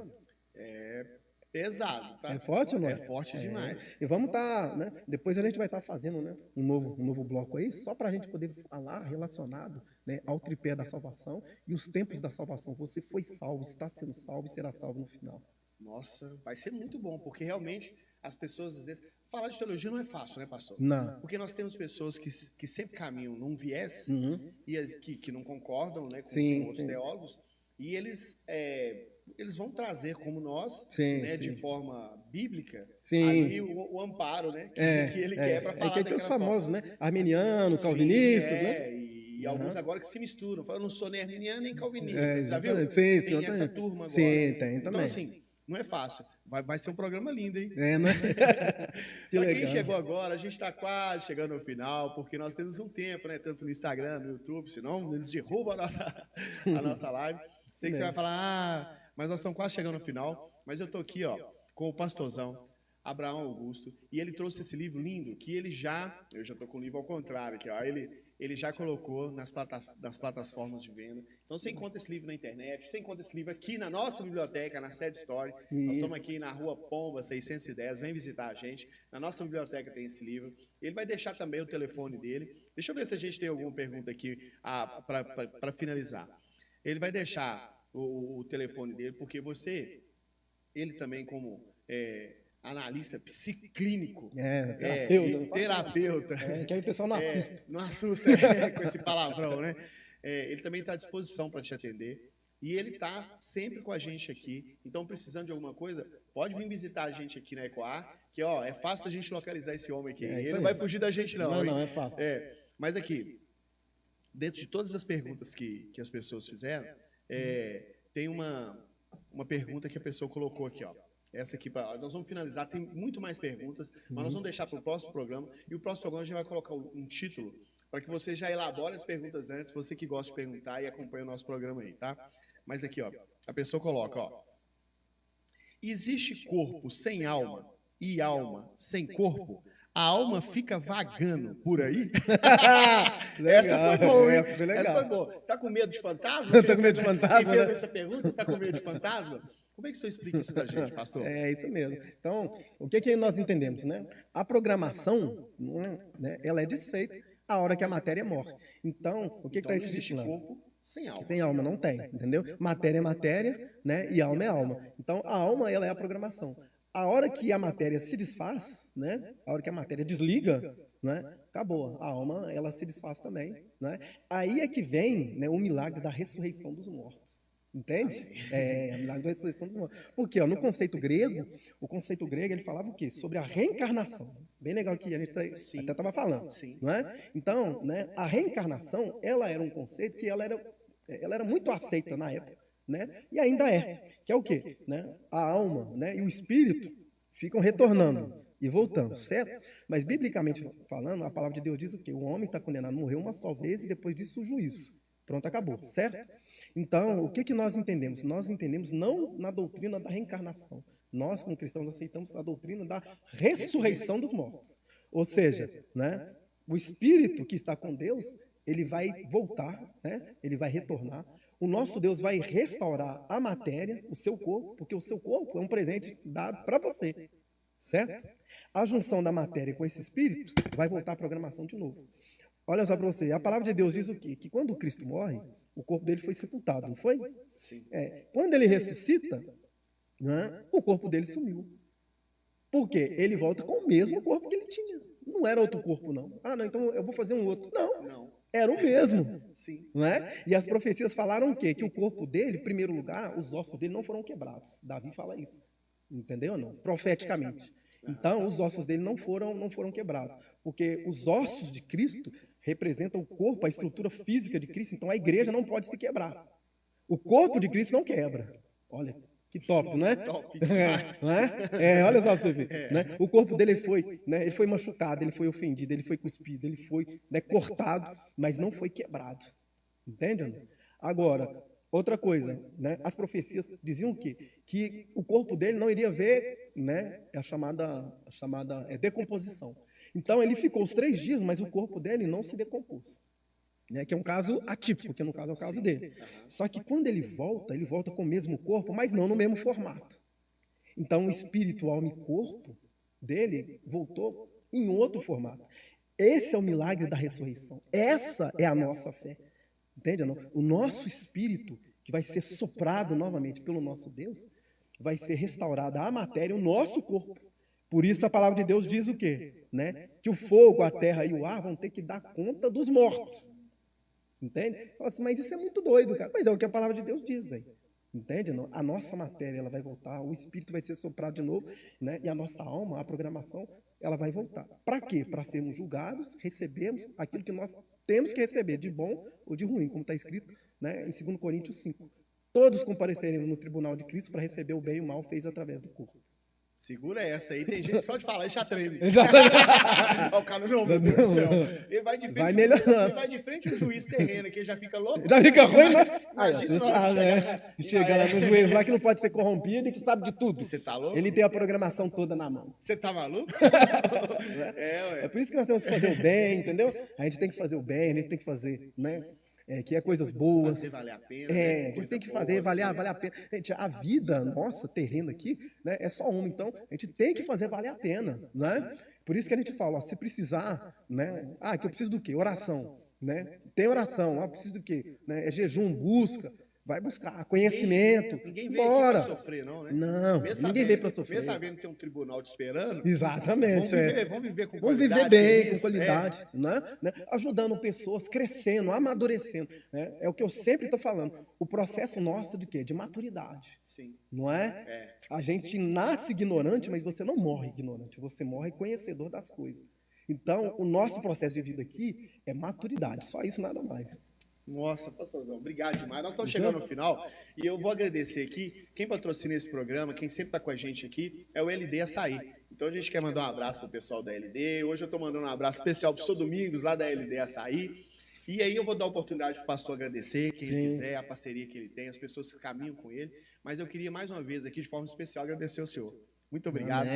Pesado, tá? É forte ou não é? É forte demais. E vamos estar, né? Depois a gente vai estar fazendo, né, um novo bloco aí, só para a gente poder falar relacionado, né, ao tripé da salvação e os tempos da salvação. Você foi salvo, está sendo salvo e será salvo no final. Nossa, vai ser muito bom, porque realmente as pessoas, às vezes... Falar de teologia não é fácil, né, pastor? Não. Porque nós temos pessoas que sempre caminham num viés e que não concordam, né, com outros teólogos, e eles vão trazer como nós, né, de forma bíblica, ali o amparo, né, que ele quer para falar que tem os famosos, forma. Né, arminianos, calvinistas, né? E alguns agora que se misturam, falam, eu não sou nem arminiano nem calvinista, você já viu? Sim, tem essa turma agora. Sim, tem então, também. Assim, não é fácil. Vai ser um programa lindo, hein? Né? Para quem chegou agora, a gente está quase chegando ao final, porque nós temos um tempo, né? Tanto no Instagram, no YouTube, senão eles derrubam a nossa live. Sei que você vai falar, mas nós estamos quase chegando ao final. Mas eu estou aqui, ó, com o pastorzão, Abraão Augusto, e ele trouxe esse livro lindo, que eu já estou com o livro ao contrário aqui, ó. Ele já colocou nas plataformas de venda. Então, você encontra esse livro na internet, você encontra esse livro aqui na nossa biblioteca, na Sede Story. Nós estamos aqui na Rua Pomba, 610, vem visitar a gente. Na nossa biblioteca tem esse livro. Ele vai deixar também o telefone dele. Deixa eu ver se a gente tem alguma pergunta aqui para finalizar. Ele vai deixar o telefone dele, porque ele também como... analista psiclínico, terapeuta. Que aí o pessoal não assusta. Não assusta com esse palavrão, né? Ele também está à disposição para te atender. E ele está sempre com a gente aqui. Então, precisando de alguma coisa, pode vir visitar a gente aqui na Ecoar, que ó, é fácil a gente localizar esse homem aqui. Ele não vai fugir da gente, não. Não, é fácil. Mas aqui, dentro de todas as perguntas que as pessoas fizeram, tem uma pergunta que a pessoa colocou aqui, ó. Essa aqui, nós vamos finalizar, tem muito mais perguntas, mas nós vamos deixar para o próximo programa. E o próximo programa a gente vai colocar um título para que você já elabore as perguntas antes, você que gosta de perguntar e acompanha o nosso programa aí, tá? Mas aqui, ó, a pessoa coloca, ó. existe corpo sem alma e alma sem corpo? A alma fica vagando por aí? Essa foi boa, hein? Essa foi legal. Essa foi boa. Tá com medo de fantasma? Tá com medo de fantasma? Quem fez essa pergunta tá com medo de fantasma? Como é que o senhor explica isso pra gente, pastor? É isso mesmo. Então, o que nós entendemos, né? A programação, né, ela é desfeita a hora que a matéria morre. Então, o que está escrito lá? Corpo sem alma. Sem alma não tem, entendeu? Matéria é matéria, né? E alma é alma. Então, a alma, ela é a programação. A hora que a matéria se desfaz, né? A hora que a matéria desliga, né? Acabou. A alma, ela se desfaz também, né? Aí é que vem, né, o milagre da ressurreição dos mortos. Entende? É, o milagre da ressurreição dos mortos. Porque, ó, no conceito grego, o conceito grego, ele falava o quê? Sobre a reencarnação. Bem legal que a gente até estava falando, não é? Então, né, a reencarnação, ela era um conceito que ela era muito aceita na época, né? E ainda é, que é o quê? Né? A alma, né, e o espírito ficam retornando e voltando, certo? Mas, biblicamente falando, a palavra de Deus diz o quê? O homem está condenado a morrer uma só vez e depois disso o juízo. Pronto, acabou, certo? Então, o que nós entendemos? Nós entendemos não na doutrina da reencarnação. Nós, como cristãos, aceitamos a doutrina da ressurreição dos mortos. Ou seja, né, o espírito que está com Deus, ele vai voltar, né, ele vai retornar. O nosso Deus vai restaurar a matéria, o seu corpo, porque o seu corpo é um presente dado para você, certo? A junção da matéria com esse espírito vai voltar à programação de novo. Olha só para você, a palavra de Deus diz o quê? Que quando Cristo morre, o corpo dele foi sepultado, não foi? Sim. Quando ele ressuscita, né, o corpo dele sumiu. Por quê? Ele volta com o mesmo corpo que ele tinha. Não era outro corpo, não. Ah, não, então eu vou fazer um outro. Não. Era o mesmo. Sim. Não é? E as profecias falaram o quê? Que o corpo dele, em primeiro lugar, os ossos dele não foram quebrados. Davi fala isso. Entendeu ou não? Profeticamente. Então, os ossos dele não foram quebrados. Porque os ossos de Cristo representam o corpo, a estrutura física de Cristo. Então, a igreja não pode se quebrar. O corpo de Cristo não quebra. Olha, que top, não é? Top demais. Não é? Olha só você ver. Né? O corpo dele ele foi machucado, ele foi ofendido, ele foi cuspido, ele foi, né, cortado, mas não foi quebrado. Entende? Agora, outra coisa, né? As profecias diziam o quê? Que o corpo dele não iria ver, né, a chamada decomposição. Então, ele ficou os 3 dias, mas o corpo dele não se decompôs. Né, que é um caso atípico, que no caso é o caso dele. Só que quando ele volta com o mesmo corpo, mas não no mesmo formato. Então, o espírito, alma e corpo dele voltou em outro formato. Esse é o milagre da ressurreição. Essa é a nossa fé. Entende? O nosso espírito, que vai ser soprado novamente pelo nosso Deus, vai ser restaurada a matéria, o nosso corpo. Por isso a palavra de Deus diz o quê? Né? Que o fogo, a terra e o ar vão ter que dar conta dos mortos. Entende? Fala assim, mas isso é muito doido, cara. Mas é o que a palavra de Deus diz aí. Entende? A nossa matéria, ela vai voltar, o espírito vai ser soprado de novo, né? E a nossa alma, a programação, ela vai voltar. Para quê? Para sermos julgados, recebermos aquilo que nós temos que receber, de bom ou de ruim, como está escrito, né, em 2 Coríntios 5. Todos compareceremos no tribunal de Cristo para receber o bem e o mal feito através do corpo. Segura essa aí, tem gente que só de falar e já treme. Olha o cara, não, meu Deus do céu. Ele vai de frente, melhorando. Vai de frente o juiz terreno aqui, já fica louco. Já fica ruim, né? Aí, Você sabe, né? Chega lá no juiz lá que não pode ser corrompido e que sabe de tudo. Você tá louco? Ele tem a programação toda na mão. Você tá maluco? É por isso que nós temos que fazer o bem, entendeu? A gente tem que fazer o bem, a gente tem que fazer, né? Que é coisas boas. Fazer valer a pena. A gente tem que fazer valer a pena. Gente, a vida nossa, terrena aqui, né, é só uma. Então, a gente tem que fazer valer a pena, né? Por isso que a gente fala, ó, se precisar, né? Que eu preciso do quê? Oração, né? Tem oração, preciso do quê? Né? É jejum, busca. Vai buscar conhecimento. Ninguém veio aqui para sofrer, não, né? Não, ninguém veio para sofrer. Mesmo sabendo que tem um tribunal te esperando. Exatamente. Vamos viver com qualidade. Vamos viver bem, com qualidade. Né? Ajudando pessoas, crescendo, amadurecendo. Né? É o que eu sempre estou falando. O processo nosso de quê? De maturidade. Sim. Não é? A gente nasce ignorante, mas você não morre ignorante. Você morre conhecedor das coisas. Então, o nosso processo de vida aqui é maturidade. Só isso, nada mais. Nossa, pastorzão, obrigado demais. Nós estamos chegando no final e eu vou agradecer aqui. Quem patrocina esse programa, quem sempre está com a gente aqui, é o LD Açaí. Então a gente quer mandar um abraço para o pessoal da LD. Hoje eu estou mandando um abraço especial para o seu Domingos, lá da LD Açaí. E aí eu vou dar a oportunidade para o pastor agradecer, quem ele quiser, a parceria que ele tem, as pessoas que caminham com ele. Mas eu queria mais uma vez aqui, de forma especial, agradecer ao senhor. Muito obrigado.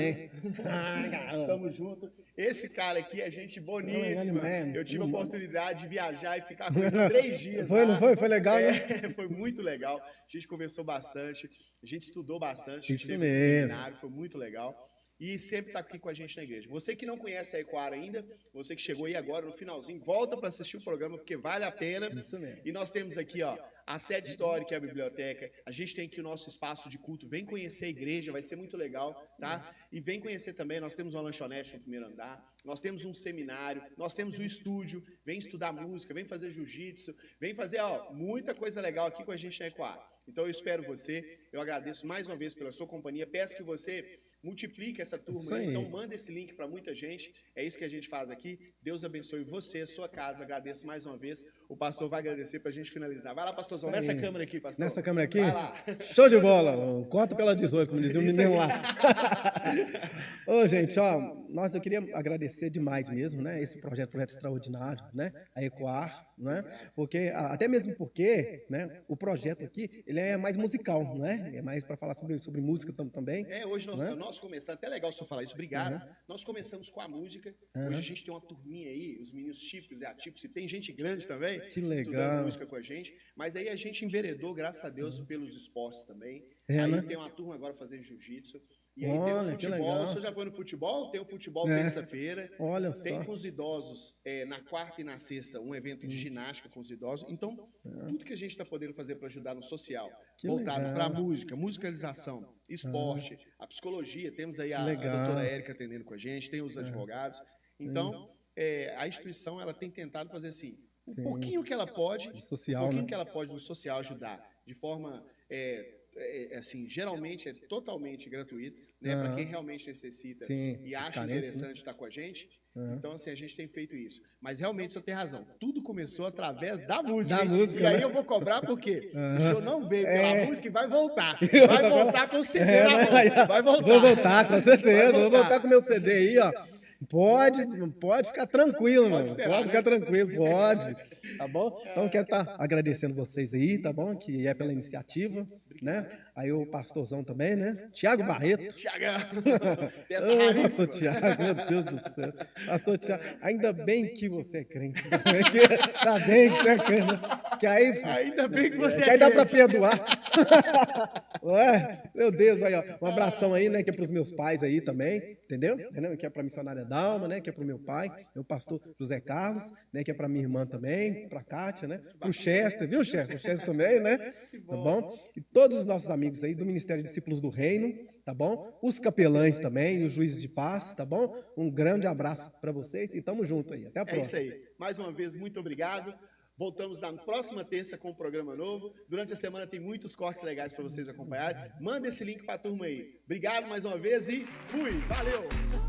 Tamo junto. Esse cara aqui é gente boníssima. Eu tive a oportunidade de viajar e ficar com ele 3 dias. Não foi? Foi legal, né? Foi muito legal. A gente conversou bastante, a gente estudou bastante. Isso teve mesmo. um seminário, foi muito legal. E sempre está aqui com a gente na igreja. Você que não conhece a Ecoar ainda, você que chegou aí agora no finalzinho, volta para assistir o programa, porque vale a pena. Isso mesmo. E nós temos aqui, ó, a sede histórica, que é a biblioteca. A gente tem aqui o nosso espaço de culto. Vem conhecer a igreja, vai ser muito legal, tá? E vem conhecer também, nós temos uma lanchonete no primeiro andar, nós temos um seminário, nós temos um estúdio. Vem estudar música, vem fazer jiu-jitsu, vem fazer, ó, muita coisa legal aqui com a gente na Ecoar. Então eu espero você, eu agradeço mais uma vez pela sua companhia, peço que você multiplique essa turma aí. Então manda esse link para muita gente, é isso que a gente faz aqui. Deus abençoe você, a sua casa, agradeço mais uma vez. O pastor vai agradecer para a gente finalizar. Vai lá, pastorzão, nessa câmera aqui, pastor. Nessa câmera aqui? Vai lá. Show de bola, corta pela 18, como dizia o menino lá. Ô, gente, ó, eu queria agradecer demais mesmo, né, esse projeto extraordinário, né, a Ecoar, né, porque, até mesmo porque, né, o projeto aqui, ele é mais musical, né, é mais para falar sobre música também. Hoje nós começamos, até legal o senhor falar isso, obrigado. Nós começamos com a música, hoje a gente tem uma turminha aí, os meninos típicos e atípicos, e tem gente grande também, estudando música com a gente, mas aí a gente enveredou, graças a Deus, pelos esportes também, aí né? Tem uma turma agora fazendo jiu-jitsu, e aí tem o futebol, o senhor já foi no futebol? Tem o futebol terça-feira, tem com os idosos na quarta e na sexta um evento de ginástica com os idosos, então tudo que a gente está podendo fazer para ajudar no social, voltado para a música, musicalização, esporte, a psicologia, temos aí a doutora Érica atendendo com a gente, tem os advogados, então a instituição ela tem tentado fazer assim, um pouquinho que ela pode, que ela pode no social ajudar, de forma... assim, geralmente é totalmente gratuito, né, para quem realmente necessita e acha interessante estar com a gente. Então, assim, a gente tem feito isso. Mas realmente o senhor tem razão. Tudo começou através da música. E aí eu vou cobrar porque o senhor não veio pela música e vai voltar. Vai voltar com o CD na mão. Vai voltar. Vou voltar, com certeza. Vou voltar com o meu CD aí, ó. Pode ficar tranquilo, mano. Pode ficar tranquilo, pode. Tá bom? Então, quero estar agradecendo vocês aí, tá bom? Que é pela iniciativa, né? Aí o pastorzão também, né? Tiago Barreto. Tiagão. Pastor Tiago, meu Deus do céu. Pastor Tiago, ainda bem que você é crente. Tá bem que você é crente. Que aí, ainda bem que você é crente. Que aí dá pra perdoar. Ué, meu Deus, aí, ó. Um abração aí, né? Que é pros meus pais aí também, entendeu? Que é pra missionária Dalma, né? Que é pro meu pai, meu pastor José Carlos, né? Que é pra minha irmã também, pra Kátia, né? Pro Chester, viu, Chester? O Chester também, né? Tá bom? E todos os nossos amigos aí do Ministério de Discípulos do Reino, tá bom? Os capelães também, os juízes de paz, tá bom? Um grande abraço para vocês e tamo junto aí. Até a próxima. É isso aí. Mais uma vez, muito obrigado. Voltamos na próxima terça com um programa novo. Durante a semana tem muitos cortes legais para vocês acompanharem. Manda esse link para a turma aí. Obrigado mais uma vez e fui. Valeu!